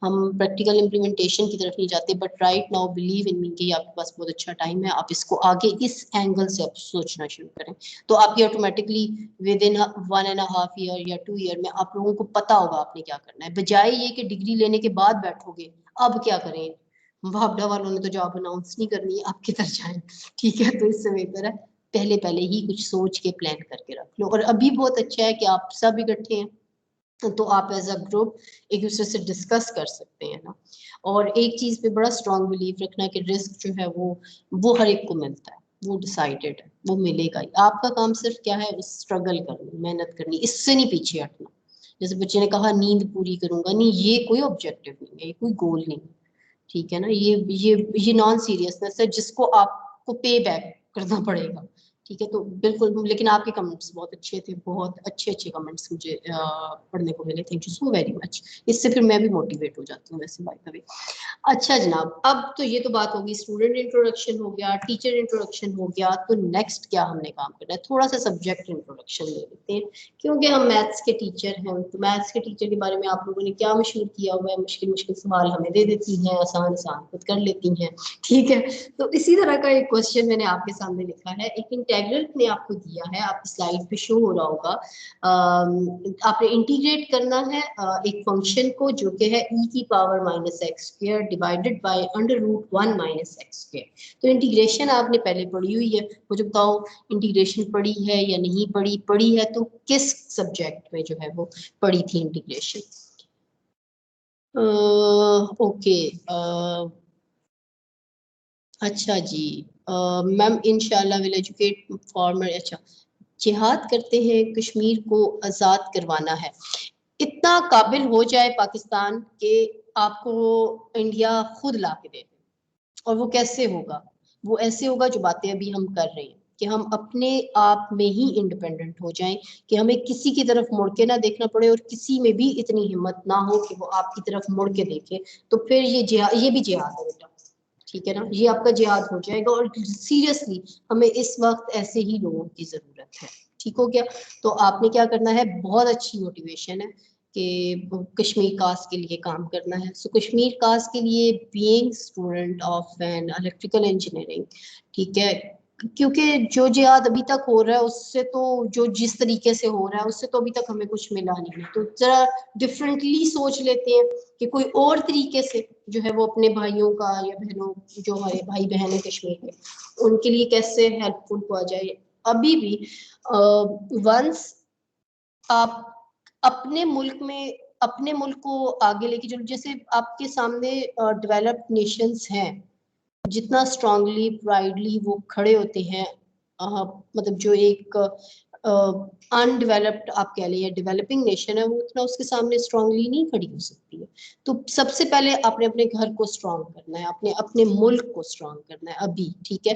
हम प्रैक्टिकल इम्प्लीमेंटेशन की तरफ नहीं जाते। But right now believe in me कि आपके पास बहुत अच्छा टाइम है, आप इसको आगे इस एंगल से आप सोचना शुरू करें, तो आपकी ऑटोमेटिकली विद इन 1.5 ईयर या 2 ईयर में आप लोगों को पता होगा आपने क्या करना है, बजाय ये कि डिग्री लेने के बाद बैठोगे अब क्या करें, भापड़ा वालों ने तो जॉब अनाउंस नहीं करनी है, आप किधर जाएं, ठीक है। तो इससे बेहतर है पहले ही कुछ सोच के प्लान करके रख लो। और अभी बहुत अच्छा है कि आप सब इकट्ठे हैं, तो आप एज अ ग्रुप एक दूसरे से डिस्कस कर सकते हैं ना। और एक चीज पे बड़ा स्ट्रांग बिलीव रखना कि रिस्क जो है वो हर एक को मिलता है, वो डिसाइडेड है, वो मिलेगा ही। आपका काम सिर्फ क्या है, स्ट्रगल करनी, मेहनत करनी, इससे नहीं पीछे हटना। जैसे बच्चे ने कहा नींद पूरी करूंगा, नहीं ये कोई ऑब्जेक्टिव नहीं है, ये कोई गोल नहीं है, ठीक है ना। ये नॉन सीरियसनेस है जिसको आपको पे बैक करना पड़ेगा, ठीक है। तो बिल्कुल, लेकिन आपके कमेंट्स बहुत अच्छे थे, बहुत अच्छे कमेंट्स मुझे पढ़ने को मिले, thank you so very much. इससे फिर मैं भी मोटिवेट हो जाती हूँ वैसे बाय द वे। अच्छा जनाब, अब तो ये तो बात होगी, स्टूडेंट इंट्रोडक्शन हो गया, टीचर इंट्रोडक्शन हो गया, तो नेक्स्ट क्या हमने काम करना है, थोड़ा सा सब्जेक्ट इंट्रोडक्शन ले लेते हैं, क्योंकि हम मैथ्स के टीचर हैं। तो मैथ्स के टीचर के बारे में आप लोगों ने क्या मशहूर किया हुआ है, मुश्किल सवाल हमें दे देती हैं, आसान खुद कर लेती हैं, ठीक है। तो इसी तरह का एक क्वेश्चन मैंने आपके सामने लिखा है, एक इंटेग्रल ने आपको दिया है, आपकी स्लाइड पे शो हो रहा होगा। आपने इंटीग्रेट करना है एक फंक्शन को जो कि है e⁻⁻x² डिवाइडेड बाय √1 - x²। तो इंटीग्रेशन आपने पहले पढ़ी हुई है, मुझे बताओ इंटीग्रेशन पढ़ी है या नहीं पढ़ी है तो किस सब्जेक्ट में जो है वो पढ़ी थी इंटीग्रेशन। ओके, अच्छा जी, मैम इंशाल्लाह विल एजुकेट फॉर्मर। अच्छा, जिहाद करते हैं, कश्मीर को आज़ाद करवाना है, इतना काबिल हो जाए पाकिस्तान के आपको इंडिया खुद ला के दे। और वो कैसे होगा, वो ऐसे होगा जो बातें अभी हम कर रहे हैं, कि हम अपने आप में ही इंडिपेंडेंट हो जाएं, कि हमें किसी की तरफ मुड़ के ना देखना पड़े, और किसी में भी इतनी हिम्मत ना हो कि वो आपकी तरफ मुड़ के देखे। तो फिर ये भी जिहाद है बेटा, ठीक है ना, ये आपका जिहाद हो जाएगा। और सीरियसली हमें इस वक्त ऐसे ही लोगों की जरूरत है, ठीक हो गया। तो आपने क्या करना है, बहुत अच्छी मोटिवेशन है कि कश्मीर कास्ट के लिए काम करना है। सो कश्मीर कास्ट के लिए being student of an electrical engineering, ठीक है, क्योंकि जो जिहाद अभी तक हो रहा है उससे तो, जो जिस तरीके से हो रहा है उससे तो अभी तक हमें कुछ मिला नहीं है। तो जरा डिफरेंटली सोच लेते हैं कि कोई और तरीके से जो है वो अपने भाइयों का या बहनों, जो हमारे भाई बहन है कश्मीर में, उनके लिए कैसे हेल्पफुल हुआ जाए। अभी भी वंस आप अपने मुल्क को आगे लेके चलो, जैसे आपके सामने डेवलप्ड नेशंस हैं, जितना स्ट्रांगली प्राइडली वो खड़े होते हैं, मतलब जो एक अनडेवलप्ड आप कह लें या डेवलपिंग नेशन है, वो उतना उसके सामने स्ट्रांगली नहीं खड़ी हो सकती है। तो सबसे पहले आपने अपने घर को स्ट्रांग करना है, अपने अपने मुल्क को स्ट्रांग करना है अभी, ठीक है,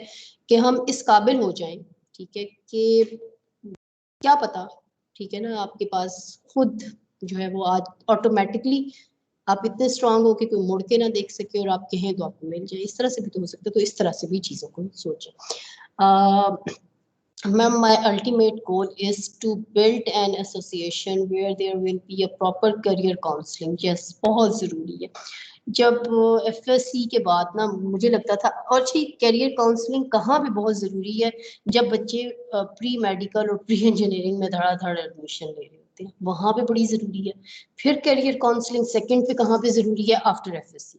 कि हम इस काबिल हो जाएं, ठीक है, कि क्या पता, ठीक है ना, आपके पास खुद जो है वो आज ऑटोमेटिकली आप इतने स्ट्रांग हो कि कोई मुड़ के ना देख सके और आप कहें तो आपको मिल जाए। इस तरह से भी तो हो सकता है, तो इस तरह से भी चीज़ों को सोचें। Ma'am, my ultimate goal is to build an association where there will be a proper career counseling. Yes, बहुत ज़रूरी है। जब FSC के बाद ना मुझे लगता था, और कैरियर काउंसलिंग कहाँ पे बहुत ज़रूरी है, जब बच्चे प्री मेडिकल और प्री इंजीनियरिंग में धड़ाधड़ एडमिशन ले रहे होते हैं, वहाँ पे बड़ी ज़रूरी है। फिर कैरियर काउंसलिंग सेकंड पे कहाँ पे ज़रूरी है, आफ्टर FSC।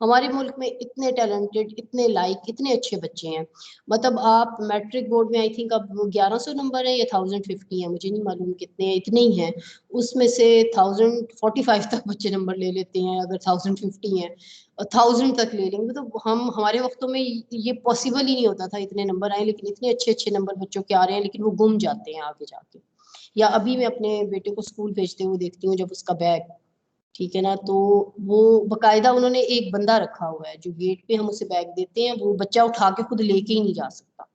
हमारे मुल्क में इतने टैलेंटेड, इतने लाइक, इतने अच्छे बच्चे हैं। मतलब आप मैट्रिक बोर्ड में आई थिंक अब 1100 नंबर है या 1050 है, मुझे नहीं मालूम कितने हैं, इतने ही हैं। उसमें से 1045 तक बच्चे नंबर ले लेते हैं, अगर 1050 है, 1000 तक ले लेंगे। तो हम हमारे वक्तों में ये पॉसिबल ही नहीं होता था इतने नंबर आए, लेकिन इतने अच्छे अच्छे नंबर बच्चों के आ रहे हैं, लेकिन वो गुम जाते हैं आगे जाके। या अभी मैं अपने बेटे को स्कूल भेजते हुए देखती हूँ, जब उसका बैग, ठीक है ना, तो वो बकायदा उन्होंने एक बंदा रखा हुआ है जो गेट पे हम उसे बैग देते हैं, वो बच्चा उठा के खुद लेके ही नहीं जा सकता,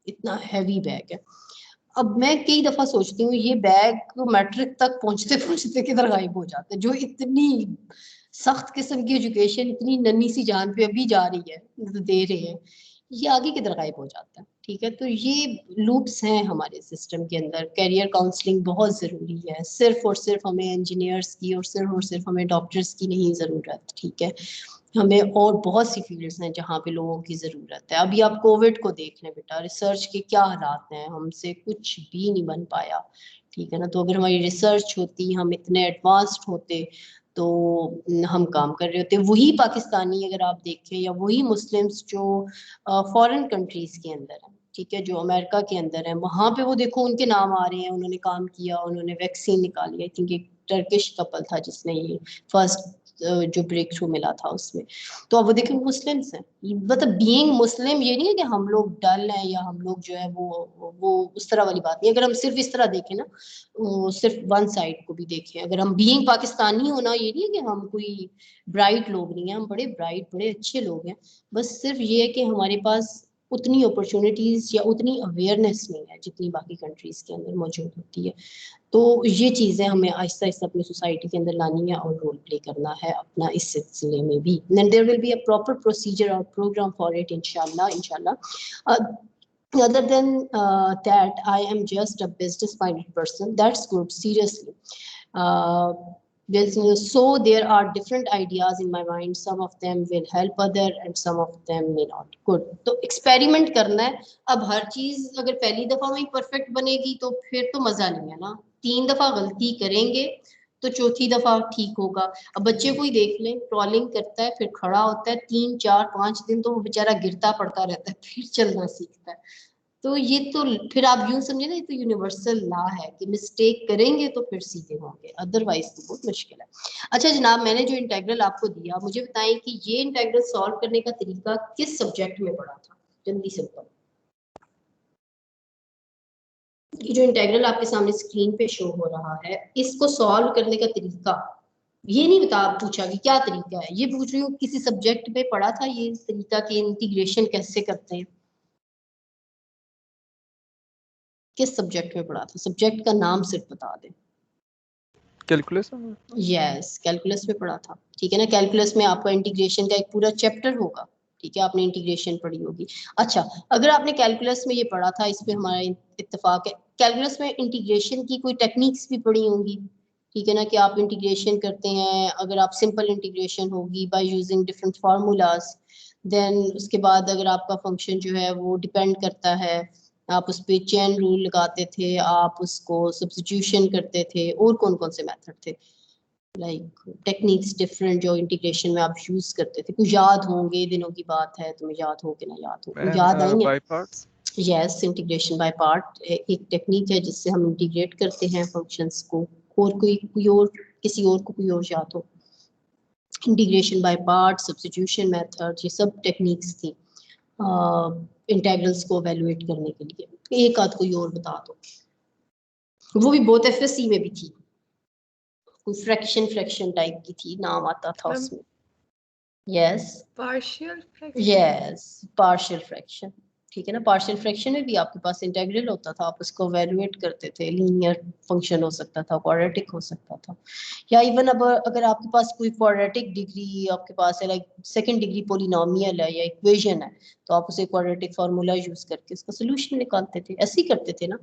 इतना हैवी बैग है। अब मैं कई दफा सोचती हूँ ये बैग मैट्रिक तक पहुंचते पहुंचते किधर गायब हो जाते हैं, जो इतनी सख्त किस्म की एजुकेशन इतनी नन्ही सी जान पे अभी जा रही है, दे रहे हैं, ये आगे किधर गायब हो जाता है। ठीक है, तो ये लूप्स हैं हमारे सिस्टम के अंदर। करियर काउंसलिंग बहुत ज़रूरी है, सिर्फ और सिर्फ हमें इंजीनियर्स की और सिर्फ हमें डॉक्टर्स की नहीं ज़रूरत, ठीक है, हमें और बहुत सी फील्ड्स हैं जहाँ पे लोगों की ज़रूरत है। अभी आप कोविड को देख लें बेटा, रिसर्च के क्या हालात हैं, हमसे कुछ भी नहीं बन पाया, ठीक है ना। तो अगर हमारी रिसर्च होती, हम इतने एडवांस्ड होते, तो हम काम कर रहे होते। वही पाकिस्तानी अगर आप देखें, या वही मुस्लिम्स जो फॉरेन कंट्रीज के अंदर हैं, ठीक है, जो अमेरिका के अंदर है, वहाँ पे वो देखो उनके नाम आ रहे हैं, उन्होंने काम किया, उन्होंने वैक्सीन निकाली। आई थिंक एक टर्किश कपल था जिसने ये फर्स्ट जो ब्रेक थ्रू मिला था उसमें। तो अब वो देखिए मुस्लिम्स हैं, मतलब बीइंग मुस्लिम ये नहीं है कि हम लोग डल हैं या हम लोग जो है वो उस तरह वाली बात नहीं। अगर हम सिर्फ इस तरह देखें ना, सिर्फ वन साइड को भी देखें, अगर हम बीइंग पाकिस्तानी होना, ये नहीं है कि हम कोई ब्राइट लोग नहीं है, हम बड़े ब्राइट बड़े अच्छे लोग हैं। बस सिर्फ ये है कि हमारे पास उतनी अपॉर्चुनिटीज या उतनी अवेयरनेस नहीं है जितनी बाकी कंट्रीज के अंदर मौजूद होती है। तो ये चीज़ें हमें आहिस्ता आहिस्ता अपनी सोसाइटी के अंदर लानी है और रोल प्ले करना है अपना इस सिलसिले में भी। There will be a proper procedure और प्रोग्राम फॉर इट, इंशाल्लाह। Other than that, I am just a business-minded person. That's good, seriously. So there are different ideas in my mind. Some of them will help other and some of them may not. Good. तो experiment करना है। अब हर चीज अगर पहली दफा में ही परफेक्ट बनेगी तो फिर तो मजा नहीं है ना। 3 दफा गलती करेंगे तो चौथी दफा ठीक होगा। अब बच्चे को ही देख लें, ट्रॉलिंग करता है, फिर खड़ा होता है, 3 4 5 दिन तो वो बेचारा गिरता पड़ता रहता है, फिर चलना सीखता है। तो ये तो फिर आप यूं समझे ना, ये तो यूनिवर्सल लॉ है कि मिस्टेक करेंगे तो फिर सीधे होंगे, अदरवाइज तो बहुत मुश्किल है। अच्छा जनाब, मैंने जो इंटेग्रल आपको दिया, मुझे बताएं कि ये इंटेग्रल सॉल्व करने का तरीका किस सब्जेक्ट में पढ़ा था, जल्दी से बताओ। ये जो इंटेग्रल आपके सामने स्क्रीन पे शो हो रहा है, इसको सॉल्व करने का तरीका, ये नहीं बता पूछा कि क्या तरीका है, ये पूछ रही हूँ किसी सब्जेक्ट में पढ़ा था ये तरीका कि इंटीग्रेशन कैसे करते हैं, किस सब्जेक्ट में पढ़ा था, सब्जेक्ट का नाम सिर्फ बता दें। कैलकुलस में? यस, कैलकुलस में पढ़ा था, ठीक है ना। कैलकुलस में आपका इंटीग्रेशन का एक पूरा चैप्टर होगा, ठीक है, आपने इंटीग्रेशन पढ़ी होगी। अच्छा, अगर आपने कैलकुलस में ये पढ़ा था, इस पे हमारा इत्तेफाक है, कैलकुलस में इंटीग्रेशन की कोई टेक्निक्स भी पढ़ी होंगी, ठीक है ना, कि आप इंटीग्रेशन करते हैं। अगर आप सिंपल इंटीग्रेशन होगी by using different formulas, then उसके बाद अगर आपका फंक्शन जो है वो डिपेंड करता है, आप उस पर चेन रूल लगाते थे, आप उसको सब्स्टिट्यूशन करते थे, और कौन कौन से मेथड थे, लाइक टेक्निक्स डिफरेंट जो इंटीग्रेशन में आप यूज करते थे, कुछ याद होंगे, दिनों की बात है, तुम्हें याद हो कि ना याद हो, याद आएंगे। By parts. Yes, integration by part एक टेक्निक है जिससे हम इंटीग्रेट करते हैं फंक्शंस को, और कोई और किसी और को कोई और याद हो। Integration by part, substitution method, ये सब टेक्निक्स थी। इंटेग्रल्स को एवेलुएट करने के लिए, एक आध कोई और बता दो। वो भी बहुत एफएससी में भी थी, कोई फ्रैक्शन टाइप की थी, नाम आता था उसमें। Yes, partial fraction. Yes, partial fraction, ठीक है ना। पार्शियल फ्रैक्शन में भी आपके पास इंटीग्रल होता था, आप उसको एवेलुएट करते थे, लीनियर फंक्शन हो सकता था, क्वाड्रेटिक हो सकता था, या इवन अब अगर आपके पास कोई क्वाड्रेटिक डिग्री आपके पास है, लाइक सेकंड डिग्री पॉलिनोमियल है या इक्वेशन है, तो आप उसे क्वाड्रेटिक फार्मूला यूज करके उसका सोल्यूशन निकालते थे, ऐसे ही करते थे ना।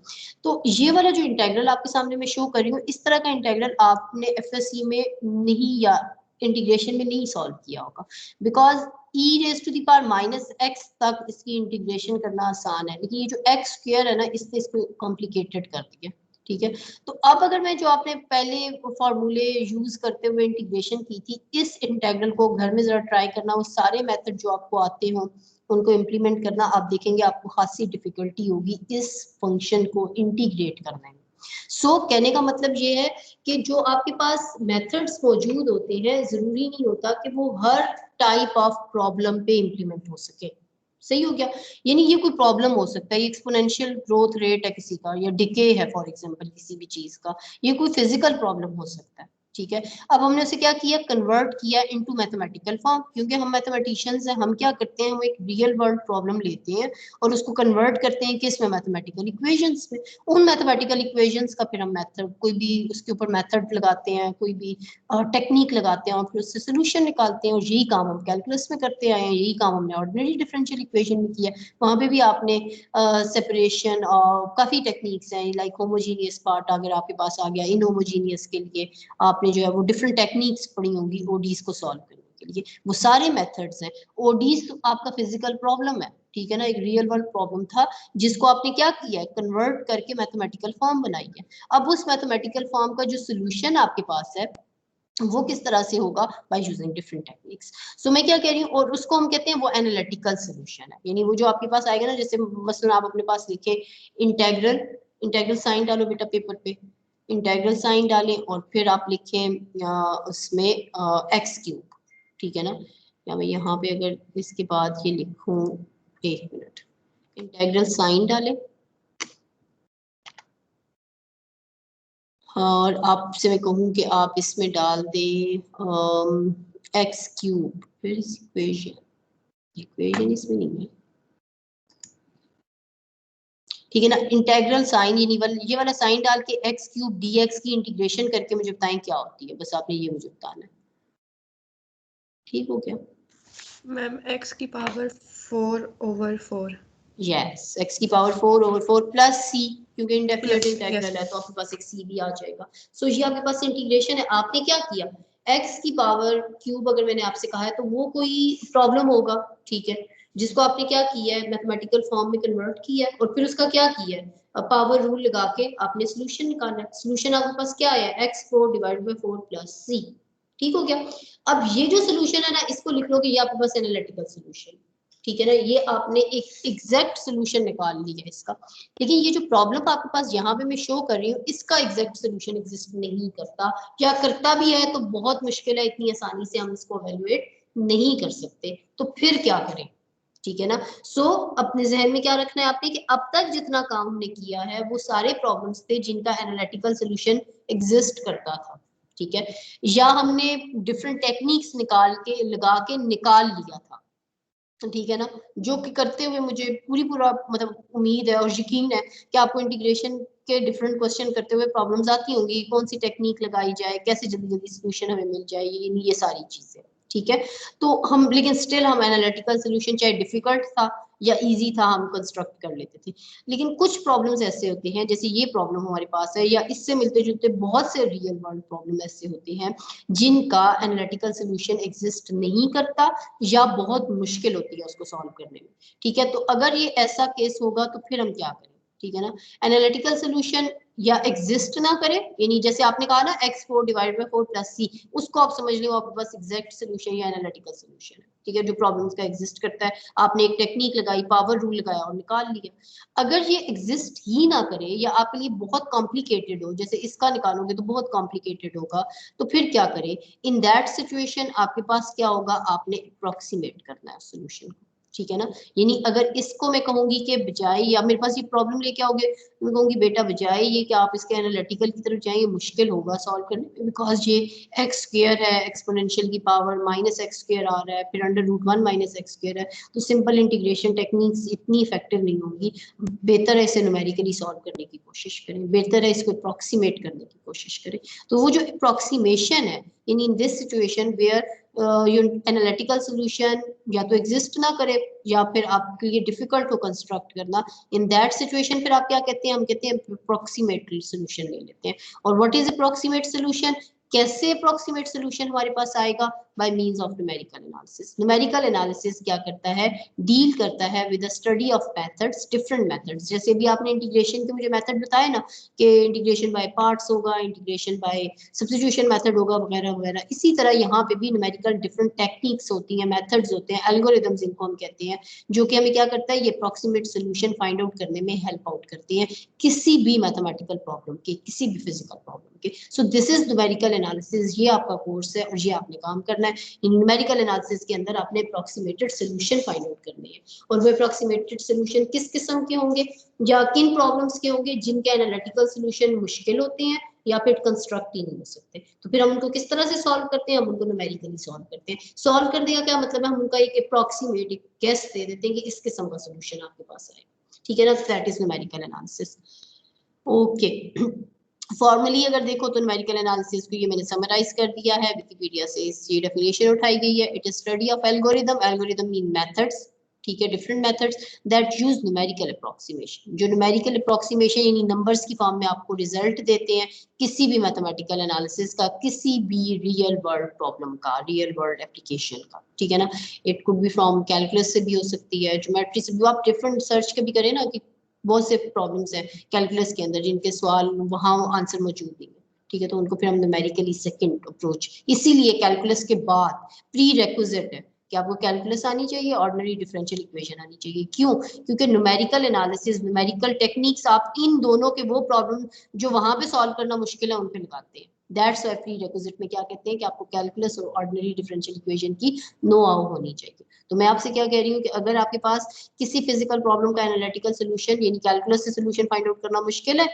तो ये वाला जो इंटीग्रल आपके सामने मैं शो कर रही हूँ, इस तरह का इंटीग्रल आपने एफएससी में नहीं या इंटीग्रेशन में नहीं सॉल्व किया होगा, because e raise to the power minus x तक इसकी इंटीग्रेशन करना आसान है, लेकिन ये जो x स्क्वायर है ना, इसने इसको कॉम्प्लिकेटेड कर दिया, ठीक है। तो अब अगर मैं जो आपने पहले फॉर्मूले यूज करते हुए इंटीग्रेशन की थी, इस इंटीग्रल को घर में जरा ट्राई करना, वो सारे मेथड जो आपको आते हो उनको इम्प्लीमेंट करना, आप देखेंगे आपको खासी डिफिकल्टी होगी इस फंक्शन को इंटीग्रेट करने में। कहने का मतलब ये है कि जो आपके पास मेथड्स मौजूद होते हैं, जरूरी नहीं होता कि वो हर टाइप ऑफ प्रॉब्लम पे इम्प्लीमेंट हो सके। सही हो गया? यानी ये कोई प्रॉब्लम हो सकता है, एक्सपोनेंशियल ग्रोथ रेट है किसी का, या डिके है फॉर एग्जांपल किसी भी चीज का, ये कोई फिजिकल प्रॉब्लम हो सकता है, ठीक है। अब हमने उसे क्या किया, कन्वर्ट किया इनटू मैथमेटिकल फॉर्म, क्योंकि हम मैथमेटिशियंस हैं, हम क्या करते हैं, हम एक रियल वर्ल्ड प्रॉब्लम लेते हैं और उसको कन्वर्ट करते हैं किस में, मैथमेटिकल इक्वेशंस में। उन मैथमेटिकल इक्वेशंस का फिर हम मेथड, कोई भी उसके ऊपर मेथड लगाते हैं, कोई भी टेक्निक लगाते हैं और फिर उससे सोल्यूशन निकालते हैं, और यही काम हम कैलकुलस में करते आए हैं, यही काम हमने ऑर्डिनरी डिफरेंशियल इक्वेशन में किया। वहाँ पे भी आपने सेपरेशन और काफ़ी टेक्निक्स हैं, लाइक होमोजीनियस पार्ट अगर आपके पास आ गया, इनहोमोजीनियस के लिए आपने जो है वो डिफरेंट टेक्निक्स पढ़ी होंगी ओडीज को सॉल्व करने के लिए, वो सारे मेथड्स हैं। ओडीज तो आपका फिजिकल प्रॉब्लम है, ठीक है ना, एक रियल वर्ल्ड प्रॉब्लम था जिसको आपने क्या किया है, कन्वर्ट करके मैथमेटिकल फॉर्म बनाई है। अब उस मैथमेटिकल फॉर्म का जो सोल्यूशन आपके पास है वो किस तरह से होगा, बाय यूजिंग डिफरेंट टेक्निक्स। सो मैं क्या कह रही हूँ, और उसको हम कहते हैं वो एनालिटिकल सोल्यूशन है, यानी वो जो आपके पास आएगा ना, जैसे मसलन आप अपने पास लिखे इंटेग्रल साइन डालो बेटा पेपर पे, इंटेग्रल साइन डालें और फिर आप लिखें उसमें एक्स क्यूब, ठीक है ना, या मैं यहाँ पे अगर इसके बाद ये लिखूं, एक मिनट, इंटेग्रल साइन डालें और आपसे मैं कहूँ कि आप इसमें डाल दें एक्स क्यूब, फिर इक्वेशन इसमें नहीं है, ठीक है ना। इंटेग्रल साइन ये वाला साइन डाल के एक्स क्यूब डीएक्स की इंटीग्रेशन करके मुझे बताएं क्या होती है, बस आपने ये मुझे बताना है, ठीक हो गया मैम? x की पावर 4/4। यस, x की पावर 4/4 प्लस c, क्योंकि इंडेफिनिट Plus, इंटीग्रल yes. है तो आपके पास एक c भी आ जाएगा। सो ये आपके पास इंटीग्रेशन है, आपने क्या किया, x की पावर क्यूब अगर मैंने आपसे कहा है तो वो कोई प्रॉब्लम होगा, ठीक है, जिसको आपने क्या किया है, मैथमेटिकल फॉर्म में कन्वर्ट किया है और फिर उसका क्या किया है, पावर रूल लगा के आपने सोल्यूशन निकाला है। सोल्यूशन आपके पास क्या आया, x4 divided by 4 plus c, ठीक हो गया। अब ये जो सोल्यूशन है ना, इसको लिख लो कि ये आपके पास एनालिटिकल सोल्यूशन, ठीक है ना, ये आपने एक एग्जैक्ट सोल्यूशन निकाल लिया इसका। लेकिन ये जो प्रॉब्लम आपके पास यहाँ पे मैं शो कर रही हूँ, इसका एग्जैक्ट सोल्यूशन एग्जिस्ट नहीं करता, या करता भी है तो बहुत मुश्किल है, इतनी आसानी से हम इसको एवेलुएट नहीं कर सकते, तो फिर क्या करें, ठीक है ना। अपने जहन में क्या रखना है आपने कि अब तक जितना काम हमने किया है वो सारे प्रॉब्लम्स थे जिनका एनालिटिकल सोल्यूशन एग्जिस्ट करता था, ठीक है, या हमने डिफरेंट टेक्निक्स लगा के निकाल लिया था, ठीक है ना, जो कि करते हुए मुझे पूरा मतलब उम्मीद है और यकीन है कि आपको इंटीग्रेशन के डिफरेंट क्वेश्चन करते हुए प्रॉब्लम्स आती होंगी, कौन सी टेक्निक लगाई जाए, कैसे जल्दी जल्दी सोल्यूशन हमें मिल जाए, ये सारी चीजें, ठीक है। तो हम लेकिन स्टिल हम एनालिटिकल सोल्यूशन चाहे डिफिकल्ट था या इजी था हम कंस्ट्रक्ट कर लेते थे। लेकिन कुछ प्रॉब्लम्स ऐसे होते हैं, जैसे ये प्रॉब्लम हमारे पास है, या इससे मिलते जुलते बहुत से रियल वर्ल्ड प्रॉब्लम ऐसे होते हैं जिनका एनालिटिकल सोल्यूशन एग्जिस्ट नहीं करता या बहुत मुश्किल होती है उसको सॉल्व करने में, ठीक है। तो अगर ये ऐसा केस होगा तो फिर हम क्या करें, ठीक है ना, एनालिटिकल सोल्यूशन या एग्जिस्ट ना करे, यानी जैसे आपने कहा ना x4 divide by 4 plus c, उसको आप समझ लो आपके पास एग्जैक्ट सोल्यूशन या एनालिटिकल सोल्यूशन है, ठीक है, जो प्रॉब्लम्स का एग्जिस्ट करता है, आपने एक टेक्निक लगाई, पावर रूल लगाया और निकाल लिया। अगर ये एग्जिस्ट ही ना करे या आपके लिए बहुत कॉम्प्लिकेटेड हो, जैसे इसका निकालोगे तो बहुत कॉम्प्लिकेटेड होगा, तो फिर क्या करें, इन दैट सिचुएशन आपके पास क्या होगा, आपने अप्रोक्सीमेट करना है सोल्यूशन को, ठीक है ना। यानी अगर इसको मैं कहूंगी कि बजाय, या मेरे पास ये प्रॉब्लम लेके आओगे, मैं कहूंगी बेटा बजाय ये कि आप इसके एनालिटिकल की तरफ जाएं, ये मुश्किल होगा सॉल्व करने में, बिकॉज ये एक्स स्क्वायर है, एक्सपोनेंशियल की पावर माइनस एक्स स्क्वायर आ रहा है, फिर √1 माइनस एक्स स्क्वायर है, तो सिंपल इंटीग्रेशन टेक्निक्स इतनी इफेक्टिव नहीं होंगी। बेहतर है इसे न्यूमेरिकली सॉल्व करने की कोशिश करें, बेहतर है इसको अप्रोक्सीमेट करने की कोशिश करें। तो वो जो अप्रोक्सीमेशन है in this situation where analytical solution या तो एग्जिस्ट ना करे या फिर आपके लिए डिफिकल्ट हो कंस्ट्रक्ट करना, इन दैट सिचुएशन फिर आप क्या कहते हैं, हम कहते हैं अप्रोक्सीमेट सोल्यूशन ले लेते हैं। और व्हाट इज अप्रोक्सीमेट सोल्यूशन, कैसे अप्रोक्सीमेट सोल्यूशन हमारे पास आएगा, by means of numerical analysis. Numerical analysis क्या करता है, डील करता है with the study of methods, different methods. जैसे भी आपने इंटीग्रेशन के मुझे मेथड बताया ना कि इंटीग्रेशन बाय पार्ट्स होगा, इंटीग्रेशन बाय सब्स्टिट्यूशन मेथड होगा, वगैरह वगैरह, इसी तरह यहाँ पे भी न्यूमेरिकल डिफरेंट टेक्निक्स होती हैं, मेथड्स होते हैं, एल्गोरिथम्स इनको हम कहते हैं, जो कि हमें क्या करता है, ये अप्रोक्सीमेट सोल्यूशन फाइंड आउट करने में हेल्प आउट करती हैं किसी भी मैथमेटिकल प्रॉब्लम के, किसी भी फिजिकल प्रॉब्लम के। So this is numerical analysis, ये आपका कोर्स है और ये आपने काम करना है। न्यूमेरिकल एनालिसिस के अंदर आपने अप्रोक्सीमेटेड सोल्यूशन फाइंड आउट करने हैं, और वो अप्रोक्सीमेटेड सोल्यूशन किस किस्म के होंगे या किन प्रॉब्लम्स के होंगे जिनके एनालिटिकल सोल्यूशन मुश्किल होते हैं या फिर कंस्ट्रक्ट ही नहीं हो सकते। तो फिर हम उनको किस तरह से सॉल्व करते हैं, हम उनको न्यूमेरिकली सॉल्व करते हैं। सॉल्व करने का क्या मतलब है, हम उनका एक अप्रोक्सीमेट एक गेस दे देते हैं कि इस किस्म का सोल्यूशन आपके पास आएगा, ठीक है ना। That is numerical analysis. Okay, formally अगर देखो तो न्यूमेरिकल एनालिसिस को ये मैंने समराइज कर दिया है, विकिपीडिया से इसकी डेफिनेशन उठाई गई है। It is study of algorithm, algorithm mean methods, ठीक है, different methods that use numerical approximation, जो न्यूमेरिकल अप्रोक्सीमेशन यानी नंबर्स की फॉर्म में आपको रिजल्ट देते हैं किसी भी मैथमेटिकल एनालिसिस का, किसी भी रियल वर्ल्ड प्रॉब्लम का, रियल वर्ल्ड एप्लीकेशन का, ठीक है ना। It could be from calculus से भी हो सकती है, ज्योमेट्री से भी, आप डिफरेंट सर्च के भी करें ना कि बहुत से प्रॉब्लम्स हैं कैलकुलस के अंदर जिनके सवाल वहां आंसर मौजूद नहीं है, ठीक है, तो उनको फिर हम न्यूमेरिकली सेकंड अप्रोच, इसीलिए कैलकुलस के बाद प्री रेक्विजिट है कि आपको कैलकुलस आनी चाहिए, ऑर्डिनरी डिफरेंशियल इक्वेशन आनी चाहिए। क्यों, क्योंकि न्यूमेरिकल एनालिसिस, न्यूमेरिकल टेक्निक्स आप इन दोनों के वो प्रॉब्लम जो वहां पे सॉल्व करना मुश्किल है उन पे लगाते हैं। दैट्स व्हाई प्री रेक्विजिट में क्या कहते हैं कि आपको कैलकुलस और ऑर्डिनरी डिफरेंशियल इक्वेशन की नो आउ होनी चाहिए। तो मैं आपसे क्या कह रही हूँ कि अगर आपके पास किसी फिजिकल प्रॉब्लम का एनालिटिकल सोल्यूशन यानी कैलकुलस से सोल्यूशन फाइंड आउट करना मुश्किल है,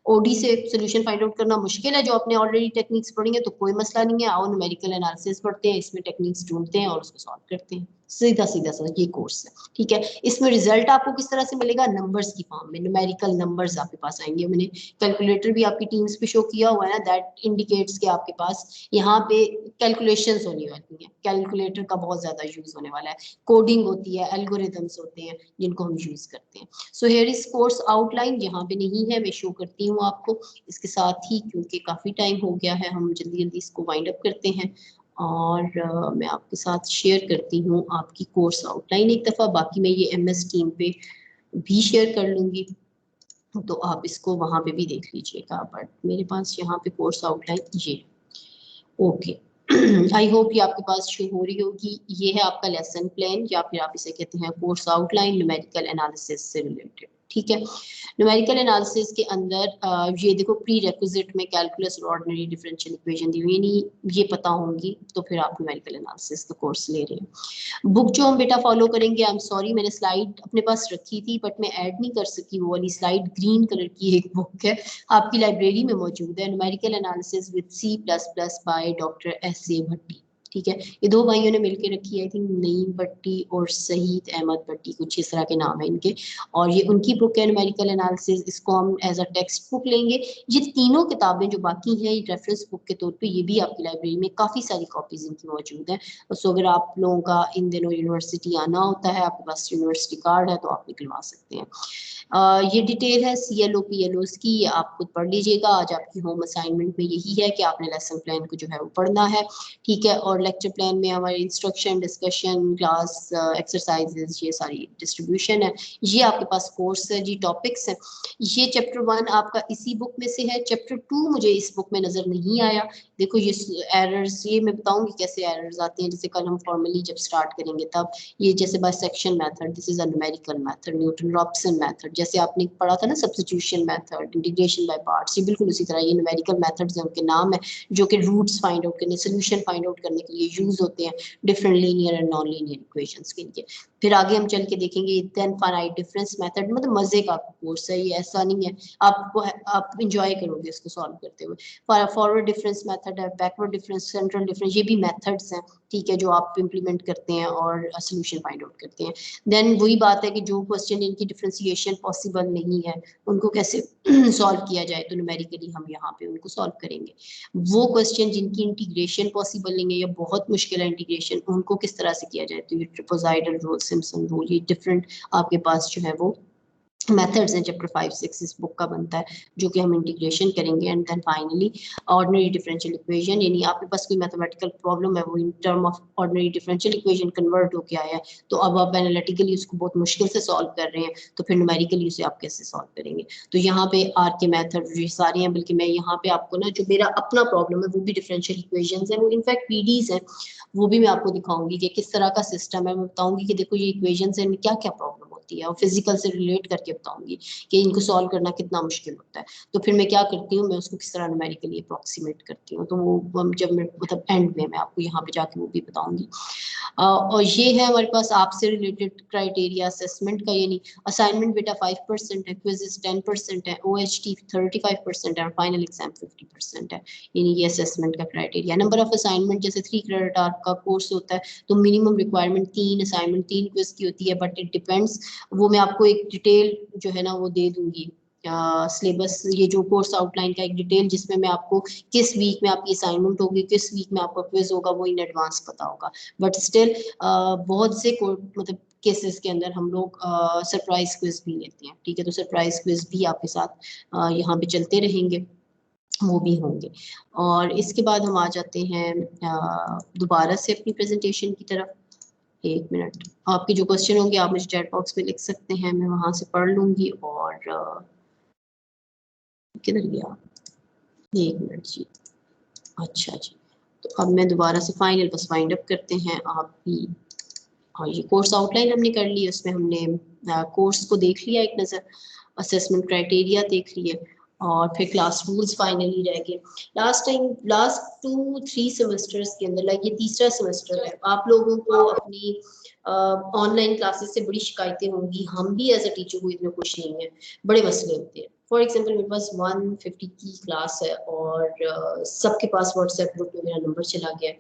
ओडी से सोल्यूशन फाइंड आउट करना मुश्किल है, जो आपने ऑलरेडी टेक्निक्स पढ़ी है, तो कोई मसला नहीं है, आओ न्यूमेरिकल एनालिसिस पढ़ते हैं, इसमें टेक्निक्स ढूंढते हैं और उसको सॉल्व करते हैं। सीधा सीधा सा ये कोर्स है, ठीक है। इसमें रिजल्ट आपको किस तरह से मिलेगा, नंबर्स की फॉर्म में, न्यूमेरिकल नंबर्स आपके पास आएंगे। मैंने कैलकुलेटर भी आपकी टीम्स पे शो किया हुआ है ना, दैट इंडिकेट्स कि आपके पास यहाँ पे कैलकुलेशंस होने वाली हैं, कैलकुलेटर का बहुत ज्यादा यूज होने वाला है, कोडिंग होती है, एल्गोरिथम्स होते हैं जिनको हम यूज करते हैं। So here is course outline, यहाँ पे नहीं है, मैं शो करती हूँ आपको इसके साथ ही, क्योंकि काफी टाइम हो गया है, हम जल्दी जल्दी इसको वाइंड अप करते हैं। और मैं आपके साथ शेयर करती हूँ आपकी कोर्स आउटलाइन एक दफ़ा, बाकी मैं ये MS टीम पे भी शेयर कर लूँगी, तो आप इसको वहाँ पे भी देख लीजिएगा। बट मेरे पास यहाँ पे कोर्स आउटलाइन ये, ओके, आई होप ये आपके पास शो हो रही होगी। ये है आपका लेसन प्लान, या फिर आप इसे कहते हैं कोर्स आउटलाइन न्यूमेरिकल एनालिसिस से रिलेटेड, ठीक है। न्यूमेरिकल एनालिसिस के अंदर ये देखो प्री रेक्विजिट में कैलकुलस और ऑर्डिनरी डिफरेंशियल इक्वेशन दी हुई, यानी ये पता होंगी तो फिर आप न्यूमेरिकल एनालिसिस का कोर्स ले रहे हैं। बुक जो हम बेटा फॉलो करेंगे, आई एम सॉरी मैंने स्लाइड अपने पास रखी थी बट मैं ऐड नहीं कर सकी, वो वाली स्लाइड ग्रीन कलर की एक बुक है, आपकी लाइब्रेरी में मौजूद है, numerical analysis with C++ by doctor S.A. भट्टी, ठीक है। ये दो भाइयों ने मिलकर रखी है, आई थिंक नईम भट्टी और शहीद अहमद भट्टी, कुछ इस तरह के नाम है इनके, और ये उनकी बुक है न्यूमेरिकल एनालिसिस। इसको हम एज अ टेक्स्ट बुक लेंगे। ये तीनों किताबें जो बाकी हैं रेफरेंस बुक के तौर पे, ये भी आपकी लाइब्रेरी में काफ़ी सारी कॉपीज इनकी मौजूद हैं। सो अगर आप लोगों का इन दिनों यूनिवर्सिटी आना होता है, आपके पास यूनिवर्सिटी कार्ड है तो आप निकलवा सकते हैं। ये डिटेल है CLO PLOs की, ये आप खुद पढ़ लीजिएगा। आज आपकी होम असाइनमेंट में यही है कि आपने लेसन प्लान को जो है वो पढ़ना है, ठीक है। और लेक्चर प्लान में हमारे इंस्ट्रक्शन, डिस्कशन, क्लास एक्सरसाइजेज, ये सारी डिस्ट्रीब्यूशन है। ये आपके पास कोर्स है जी, टॉपिक्स है। ये चैप्टर 1 आपका इसी बुक में से है। चैप्टर 2 मुझे इस बुक में नजर नहीं आया। देखो ये एरर्स, ये मैं बताऊंगी कैसे एरर्स आते हैं, जैसे कल हम फॉर्मली जब स्टार्ट करेंगे तब। ये जैसे bisection method, this is a numerical method, Newton Raphson method, जैसे आपने पढ़ा था ना substitution method, integration by parts, ये बिल्कुल उसी तरह ये न्यूमेरिकल मेथड्स हैं, उनके नाम है, जो कि रूट्स फाइंड आउट करने, सोल्यूशन फाइंड आउट करने के लिए यूज होते हैं different linear and non linear equations के लिए। फिर आगे हम चल के देखेंगे देन फाइनाइट डिफरेंस मेथड, मतलब मजे का कोर्स है ये, ऐसा नहीं है, आप इंजॉय करोगे इसको सॉल्व करते हुए। फॉरवर्ड डिफरेंस मेथड है, बैकवर्ड डिफरेंस, सेंट्रल डिफरेंस, ये भी मेथड्स हैं, ठीक है, जो आप इम्प्लीमेंट करते हैं और सोल्यूशन फाइंड आउट करते हैं। देन वही बात है कि जो क्वेश्चन इनकी डिफरेंशिएशन पॉसिबल नहीं है उनको कैसे सॉल्व किया जाए, तो न्यूमेरिकली हम यहाँ पे उनको सॉल्व करेंगे। वो क्वेश्चन जिनकी इंटीग्रेशन पॉसिबल नहीं है या बहुत मुश्किल है इंटीग्रेशन, उनको किस तरह से किया जाए, तो ये ट्रापेजॉइडल रूल, सिम्पसन रूल, ये डिफरेंट आपके पास जो है वो मेथड्स हैं। चैप्टर 5-6 इस बुक का बनता है जो कि हम इंटीग्रेशन करेंगे। And then finally ordinary differential equation, यानी आपके पास कोई मैथमेटिकल प्रॉब्लम है वो in term of ordinary differential equation convert होके आया है, तो अब आप एनालिटिकली उसको बहुत मुश्किल से सॉल्व कर रहे हैं, तो फिर न्यूमेरिकली उसे आप कैसे सॉल्व करेंगे। तो यहाँ पे आर के मेथड ये सारे हैं, बल्कि मैं यहाँ पे आपको ना जो मेरा अपना प्रॉब्लम है वो भी डिफरेंशियल इक्वेशंस है, वो इनफैक्ट पीडीज है, वो भी मैं आपको दिखाऊंगी कि किस तरह का सिस्टम है। मैं बताऊंगी कि देखो ये इक्वेशंस है, इनमें क्या क्या प्रॉब्लम होती है, और फिजिकल से रिलेट करके बताऊंगी कि इनको सॉल्व करना कितना मुश्किल होता है। तो फिर मैं क्या करती हूँ, मैं उसको किस तरह न्यूमेरिकली अप्रोक्सीमेट करती हूँ, तो वो जब मैं मतलब एंड में मैं आपको यहाँ पे जाके वो भी बताऊंगी। और ये है हमारे पास आपसे रिलेटेड क्राइटेरिया असेसमेंट का, यानी असाइनमेंट बेटा 5% है, क्विज़ेस 10% है, OHT 35% है और फाइनल एग्जाम 50% है, यानी ये असेसमेंट का क्राइटेरिया। नंबर ऑफ असाइनमेंट, जैसे 3 क्रेडिट आवर का कोर्स होता है तो मिनिमम रिक्वायरमेंट 3 असाइनमेंट 3 क्विज की होती है, बट इट डिपेंड्स, वो मैं आपको एक डिटेल जो है ना वो दे दूंगी सिलेबस, ये जो कोर्स आउटलाइन का एक डिटेल, जिसमें मैं आपको किस वीक में आपकी असाइनमेंट होगी, किस वीक में आपका क्विज होगा, वो इन एडवांस पता होगा। बट स्टिल बहुत से मतलब केसेस के अंदर हम लोग सरप्राइज क्विज भी लेते हैं, ठीक है, तो सरप्राइज क्विज भी आपके साथ यहाँ पे चलते रहेंगे, वो भी होंगे। और इसके बाद हम आ जाते हैं दोबारा से अपनी प्रेजेंटेशन की तरफ। एक मिनट, आपके जो क्वेश्चन होंगे आप मुझे चैट बॉक्स में लिख सकते हैं, मैं वहां से पढ़ लूंगी। और किधर गया, एक मिनट जी, अच्छा जी, तो अब मैं दोबारा से फाइनल बस वाइंड अप करते हैं आप भी। हाँ, ये कोर्स आउटलाइन हमने कर ली, उसमें हमने कोर्स को देख लिया एक नज़र, असेसमेंट क्राइटेरिया देख लिए, और फिर क्लास रूल्स फाइनली रह गए। लास्ट 2-3 सेमेस्टर्स के अंदर, लाइक ये तीसरा सेमेस्टर है, आप लोगों को अपनी ऑनलाइन क्लासेस से बड़ी शिकायतें होंगी, हम भी एज अ टीचर को इतने खुश नहीं है, बड़े मसले होते हैं। फॉर एग्जाम्पल मेरे पास 150 की क्लास है और सबके पास व्हाट्सएप ग्रुप में मेरा नंबर चला गया है,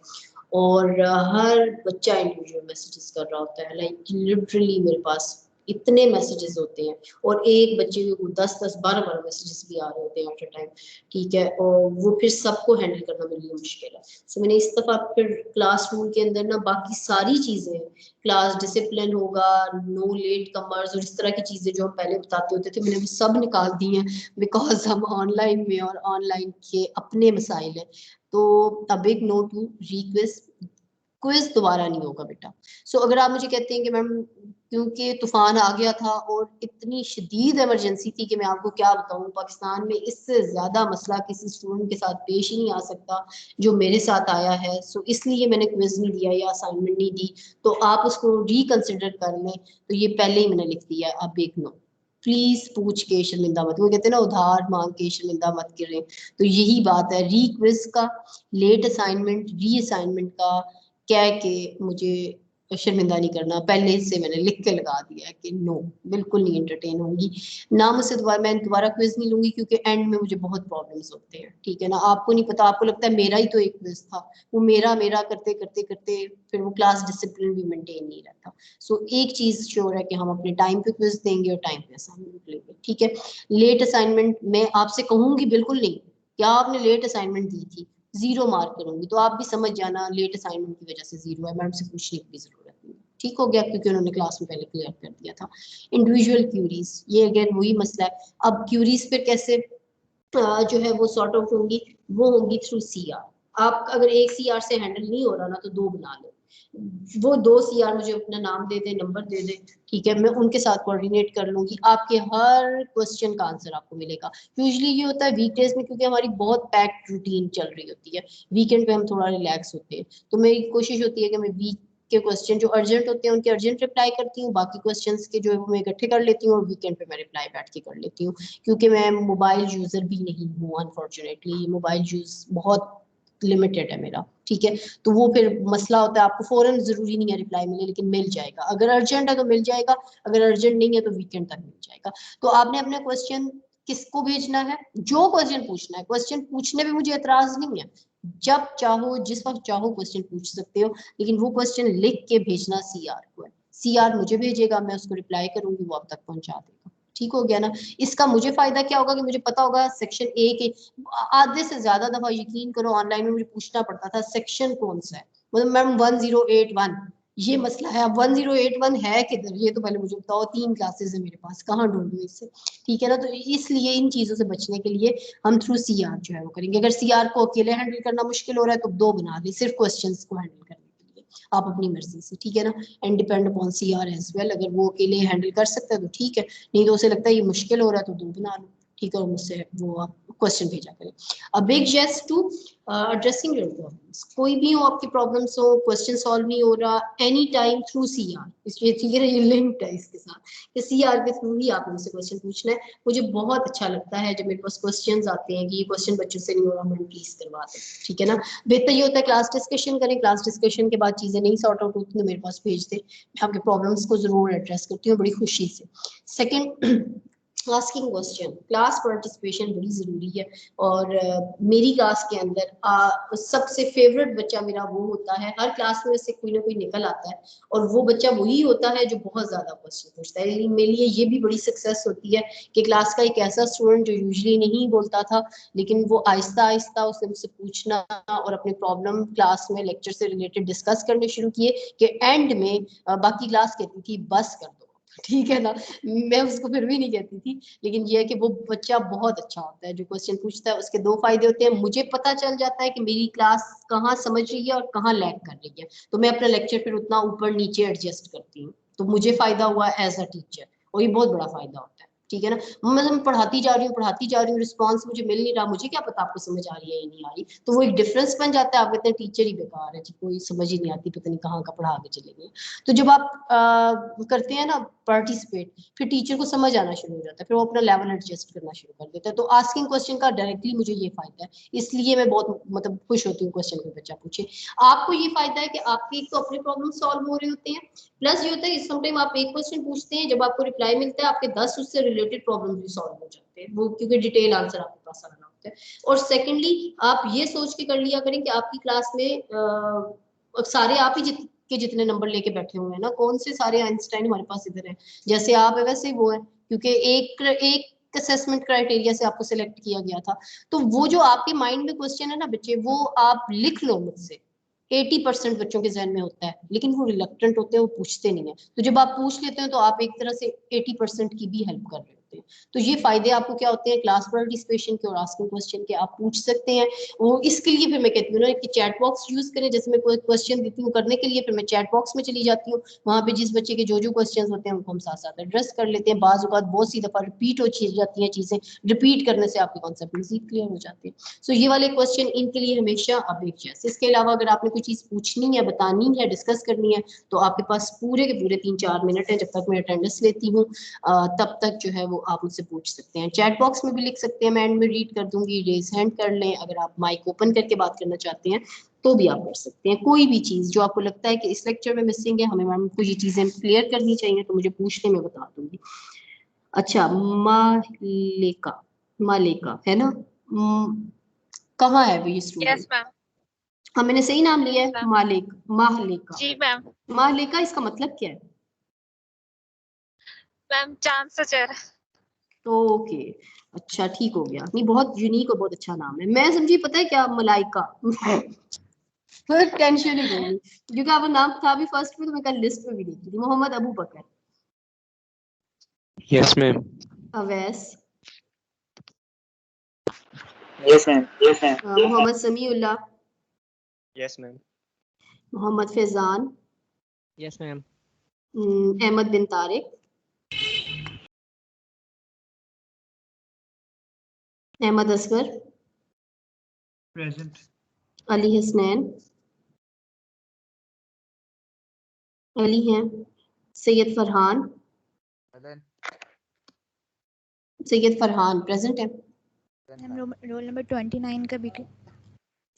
और हर बच्चा इंडिविजुअल मैसेजेस कर रहा होता है, लाइक लिटरली मेरे पास इतने मैसेजेस होते हैं, और एक बच्चे को 10-10 12-12 मैसेजेस भी आ रहे होते हैं एट अ टाइम, ठीक है, और वो फिर सबको हैंडल करना मेरे लिए मुश्किल है। सो मैंने इस दफा फिर क्लास रूल के अंदर ना बाकी सारी चीजें, क्लास डिसिप्लिन होगा, नो लेट कमर्स और इस तरह की चीजें जो हम पहले बताते होते थे, मैंने वो सब निकाल दी हैं, बिकॉज हम ऑनलाइन में, और ऑनलाइन के अपने मसाइल हैं। तो a big no to request, quiz दोबारा नहीं होगा बेटा। सो अगर आप मुझे कहते हैं कि मैम क्योंकि तूफान आ गया था और इतनी शदीद इमरजेंसी थी कि मैं आपको क्या बताऊं, पाकिस्तान में इससे ज्यादा मसला किसी स्टूडेंट के साथ पेश ही नहीं आ सकता जो मेरे साथ आया है, सो इसलिए मैंने क्विज नहीं दिया या असाइनमेंट नहीं दी, तो आप उसको रिकंसिडर कर लें। तो ये पहले ही मैंने लिख दिया, अब एक नो, प्लीज पूछ के शर्मिंदा मत, वो कहते हैं ना उधार मांग के शर्मिंदा मत करें, तो यही बात है। री क्विज का, लेट असाइनमेंट, री असाइनमेंट का कह के मुझे शर्मिंदा नहीं करना, पहले से मैंने लिख के लगा दिया है कि नो, बिल्कुल नहीं एंटरटेन होंगी ना मुझसे दोबारा, मैं दोबारा क्विज नहीं लूंगी, क्योंकि एंड में मुझे बहुत प्रॉब्लम्स होते हैं, ठीक है ना। आपको नहीं पता, आपको लगता है मेरा ही तो एक क्विज था, वो मेरा मेरा करते करते करते फिर वो क्लास डिसिप्लिन भी मेंटेन नहीं रहता। सो एक चीज श्योर है कि हम अपने टाइम पे क्विज देंगे और टाइम पे असाइनमेंट लेंगे, ठीक है। लेट असाइनमेंट मैं आपसे कहूंगी बिल्कुल नहीं, क्या आपने लेट असाइनमेंट दी थी, 0 मार्क करूंगी, तो आप भी समझ जाना लेट असाइनमेंट की वजह से 0 है, मैडम से पूछने की भी जरूरत नहीं, ठीक हो गया, क्योंकि उन्होंने क्लास में पहले क्लियर कर दिया था। इंडिविजुअल क्यूरीज, ये अगेन वही मसला है। अब क्यूरीज पे कैसे जो है वो सॉर्ट आउट होंगी, वो होंगी थ्रू CR। आप अगर एक CR से हैंडल नहीं हो रहा ना, तो 2 बना लो, वो 2 CR मुझे अपना नाम दे दे, नंबर दे दे, ठीक है, मैं उनके साथ कोऑर्डिनेट कर लूंगी, आपके हर क्वेश्चन का आंसर आपको मिलेगा। यूजुअली ये होता है वीकडेज में, क्योंकि हमारी बहुत पैक्ड रूटीन चल रही होती है, वीकेंड पे हम थोड़ा रिलैक्स होते हैं, तो मेरी कोशिश होती है कि मैं वीक के क्वेश्चन जो अर्जेंट होते हैं उनके अर्जेंट रिप्लाई करती हूँ, बाकी क्वेश्चंस के जो है वो मैं इकट्ठे कर लेती हूँ, और वीकेंड पे मैं रिप्लाई बैठ के कर लेती हूँ, क्योंकि मैं मोबाइल यूजर भी नहीं हूँ, अनफॉर्चुनेटली मोबाइल यूज बहुत लिमिटेड है मेरा, ठीक है। तो वो फिर मसला होता है, आपको फौरन जरूरी नहीं है रिप्लाई मिले, लेकिन मिल जाएगा। अगर अर्जेंट है तो मिल जाएगा, अगर अर्जेंट नहीं है तो वीकेंड तक मिल जाएगा। तो आपने अपना क्वेश्चन किसको भेजना है, जो क्वेश्चन पूछना है। क्वेश्चन पूछने में मुझे एतराज नहीं है, जब चाहो जिस वक्त चाहो क्वेश्चन पूछ सकते हो, लेकिन वो क्वेश्चन लिख के भेजना सीआर को है। सीआर मुझे भेजेगा, मैं उसको रिप्लाई करूंगी, वो आप तक पहुंचा देगा। ठीक हो गया ना। इसका मुझे फायदा क्या होगा कि मुझे पता होगा सेक्शन ए के, आधे से ज्यादा दफा यकीन करो ऑनलाइन में मुझे पूछना पड़ता था सेक्शन कौन सा है, मतलब मैम 1081 ये मसला है। अब 1081 है किधर, ये तो पहले मुझे बताओ, 3 क्लासेस है मेरे पास, कहाँ ढूंढूं इससे, ठीक है ना। तो इसलिए इन चीजों से बचने के लिए हम थ्रू सीआर जो है वो करेंगे। अगर सीआर को अकेले हैंडल करना मुश्किल हो रहा है तो 2 बना दे सिर्फ क्वेश्चंस को हैंडल करने के लिए, आप अपनी मर्जी से, ठीक है ना। And depend upon CR as well, अगर वो अकेले हैंडल कर सकता है तो ठीक है, नहीं तो उसे लगता है ये मुश्किल हो रहा है तो 2 बना लो, ठीक है, और मुझसे वो आप क्वेश्चन भेजा करें। A big yes to addressing your problems. कोई भी हो आपकी प्रॉब्लम्स हो, क्वेश्चन सॉल्व नहीं हो रहा, एनी टाइम थ्रू सीआर, इसलिए ठीक है, ये लिंक्ड है इसके साथ कि सीआर के थ्रू ही आपने मुझसे क्वेश्चन पूछना है। मुझे बहुत अच्छा लगता है जब मेरे पास क्वेश्चंस आते हैं कि ये क्वेश्चन बच्चों से नहीं हो रहा, मैम प्लीज करवा दें, ठीक है ना। बेहतर ये होता है क्लास डिस्कशन करें, क्लास डिस्कशन के बाद चीजें नहीं सॉर्ट आउट होती तो मेरे पास भेज दें, मैं आपके प्रॉब्लम्स को जरूर एड्रेस करती हूँ बड़ी खुशी से। Second, asking question, class participation बड़ी जरूरी है। और मेरी क्लास के अंदर सबसे फेवरेट बच्चा मेरा वो होता है, हर क्लास में से कोई ना कोई निकल आता है, और वो बच्चा वही होता है जो बहुत ज्यादा क्वेश्चन पूछता है। मेरे लिए ये भी बड़ी सक्सेस होती है कि क्लास का एक ऐसा स्टूडेंट जो यूजुअली नहीं बोलता था, लेकिन वो आहिस्ता आहिस्ता उसने मुझसे पूछना और अपने प्रॉब्लम क्लास में लेक्चर से रिलेटेड डिस्कस करने शुरू किए कि एंड में बाकी क्लास कहती थी बस कर दो, ठीक है ना। मैं उसको फिर भी नहीं कहती थी, लेकिन ये है कि वो बच्चा बहुत अच्छा होता है जो क्वेश्चन पूछता है। उसके 2 फायदे होते हैं, मुझे पता चल जाता है कि मेरी क्लास कहाँ समझ रही है और कहाँ लैग कर रही है, तो मैं अपना लेक्चर फिर उतना ऊपर नीचे एडजस्ट करती हूँ, तो मुझे फायदा हुआ एज अ टीचर, और ये बहुत बड़ा फायदा होता है, ठीक है ना। मतलब पढ़ाती जा रही हूँ, रिस्पॉन्स मुझे मिल नहीं रहा, मुझे क्या पता आपको समझ आ रही है या नहीं आ रही, तो वो एक डिफरेंस बन जाता है। आप कहते हैं टीचर ही बेकार है जी, कोई समझ ही नहीं आती, पता नहीं कहाँ का पढ़ा के चले गए। तो जब आप करते हैं ना पार्टिसिपेट, फिर टीचर को समझ आना शुरू हो जाता है, फिर वो अपना लेवल एडजस्ट करना शुरू कर देता है। तो आस्किंग क्वेश्चन का डायरेक्टली मुझे ये फायदा है, इसलिए मैं बहुत मतलब खुश होती हूँ क्वेश्चन को बच्चा पूछे। आपको ये फायदा है कि आपके एक तो अपने प्रॉब्लम सॉल्व हो रहे होते हैं, प्लस ये होता है समटाइम आप एक क्वेश्चन पूछते हैं, जब आपको रिप्लाई मिलता है आपके 10 उससे रिलेटेड प्रॉब्लम भी सॉल्व हो जाते हैं, वो क्योंकि डिटेल आंसर आपके पास आ रहा होता है। और सेकेंडली आप ये सोच के कर लिया करें कि आपकी क्लास में सारे आप ही के जितने नंबर लेके बैठे हुए हैं ना, कौन से सारे आइंस्टाइन हमारे पास इधर है, जैसे आप है वैसे वो है, क्योंकि एक असेसमेंट क्राइटेरिया से आपको सिलेक्ट किया गया था। तो वो जो आपके माइंड में क्वेश्चन है ना बच्चे, वो आप लिख लो मुझसे, 80% बच्चों के जहन में होता है, लेकिन वो रिलक्टेंट होते हैं, वो पूछते नहीं है। तो जब आप पूछ लेते हैं तो आप एक तरह से 80% की भी हेल्प कर रहे होते हैं। तो ये फायदे आपको क्या होते हैं क्लास पार्टिसिपेशन के और आस्किंग क्वेश्चन के, आप पूछ सकते हैं। वो इसके लिए फिर मैं कहती हूँ ना कि चैट बॉक्स यूज करें, जैसे मैं कोई क्वेश्चन देती हूँ करने के लिए, फिर मैं चैट बॉक्स में चली जाती हूँ, वहाँ पे जिस बच्चे के जो क्वेश्चन होते हैं उनको हम साथ साथ एड्रेस कर लेते हैं। बाज़ औक़ात बहुत सी दफा रिपीट हो जाती हैं चीजें, रिपीट करने से आपके कॉन्सेप्ट मजीद क्लियर हो जाते हैं। सो ये वाले क्वेश्चन इनके लिए हमेशा अपेक्षा। इसके अलावा अगर आपने कोई चीज पूछनी है, बतानी है, डिस्कस करनी है, तो आपके पास पूरे के पूरे 3-4 मिनट है, जब तक मैं अटेंडेंस लेती हूँ तब तक जो है वो आप मुझसे पूछ सकते हैं। चैट बॉक्स में भी लिख सकते हैं, मैं एंड में रीड कर दूंगी, रेज हैंड कर लें। अगर आप माइक ओपन करके बात करना चाहते हैं तो भी आप कर सकते हैं। कोई भी चीज जो आपको लगता है कि इस लेक्चर में मिसिंग है, हमें मैम को ये चीजें क्लियर करनी चाहिए, तो मुझे पूछने में बता दूंगी। अच्छा, मालेका है ना, कहाँ है वो ये स्टूडेंट? Yes ma'am. हाँ मैंने सही नाम लिया है, माहलेका। जी मैम। माहलेका इसका मतलब क्या है? मैम चांद सा चेहरा। ओके, अच्छा ठीक हो गया। नहीं बहुत यूनिक और बहुत अच्छा नाम है। मैं समझी पता है क्या, मलाइका। फिर टेंशन ही गई, क्योंकि आपका नाम था भी फर्स्ट में, तो मैं कल लिस्ट में भी देखी थी। Mohammad Abu Bakar. Yes ma'am. Awais. Yes ma'am. Mohammad Samiullah. Yes ma'am. Mohammad Faizan. Yes ma'am. Ahmad bin Tariq. Ahmad Asghar. Present. Ali Hasnain. Ali हैं। सैयद फरहान। सैयद फरहान प्रेजेंट है। रोल नंबर 29 का भी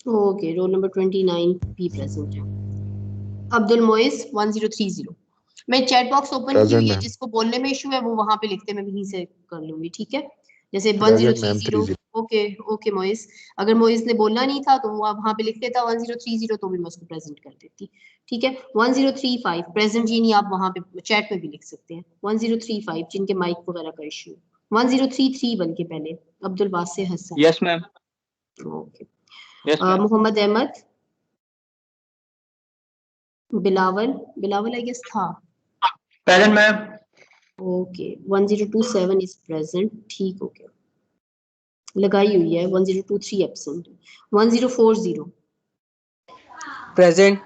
ओके, रोल नंबर 29 भी प्रेजेंट है। अब्दुल मोइस 1030। मैं चैट बॉक्स ओपन की हुई Present, है, ma'am. जिसको बोलने में इशू है वो वहां पे लिखते, मैं वहीं से कर लूंगी, ठीक है। जैसे Present, ma'am. 1030। Okay okay Moiz, अगर मोइस ने बोलना नहीं था तो वो वहां पे लिख देता 1030, तो भी मैं उसको प्रेजेंट कर देती, ठीक है। 1035 प्रेजेंट जी नहीं, आप वहां पे चैट में भी लिख सकते हैं। 1035 जिनके माइक वगैरह का इशू। 1033 बल्कि पहले Abdul Basit Hasan. Yes, ma'am. Okay. Yes, ma'am. Mohammad Ahmed, Bilawal I guess था। Present, ma'am. Okay, 1027 is present, ठीक, ओके, लगाई हुई है। 1023 एब्सेंट। 1040 Present.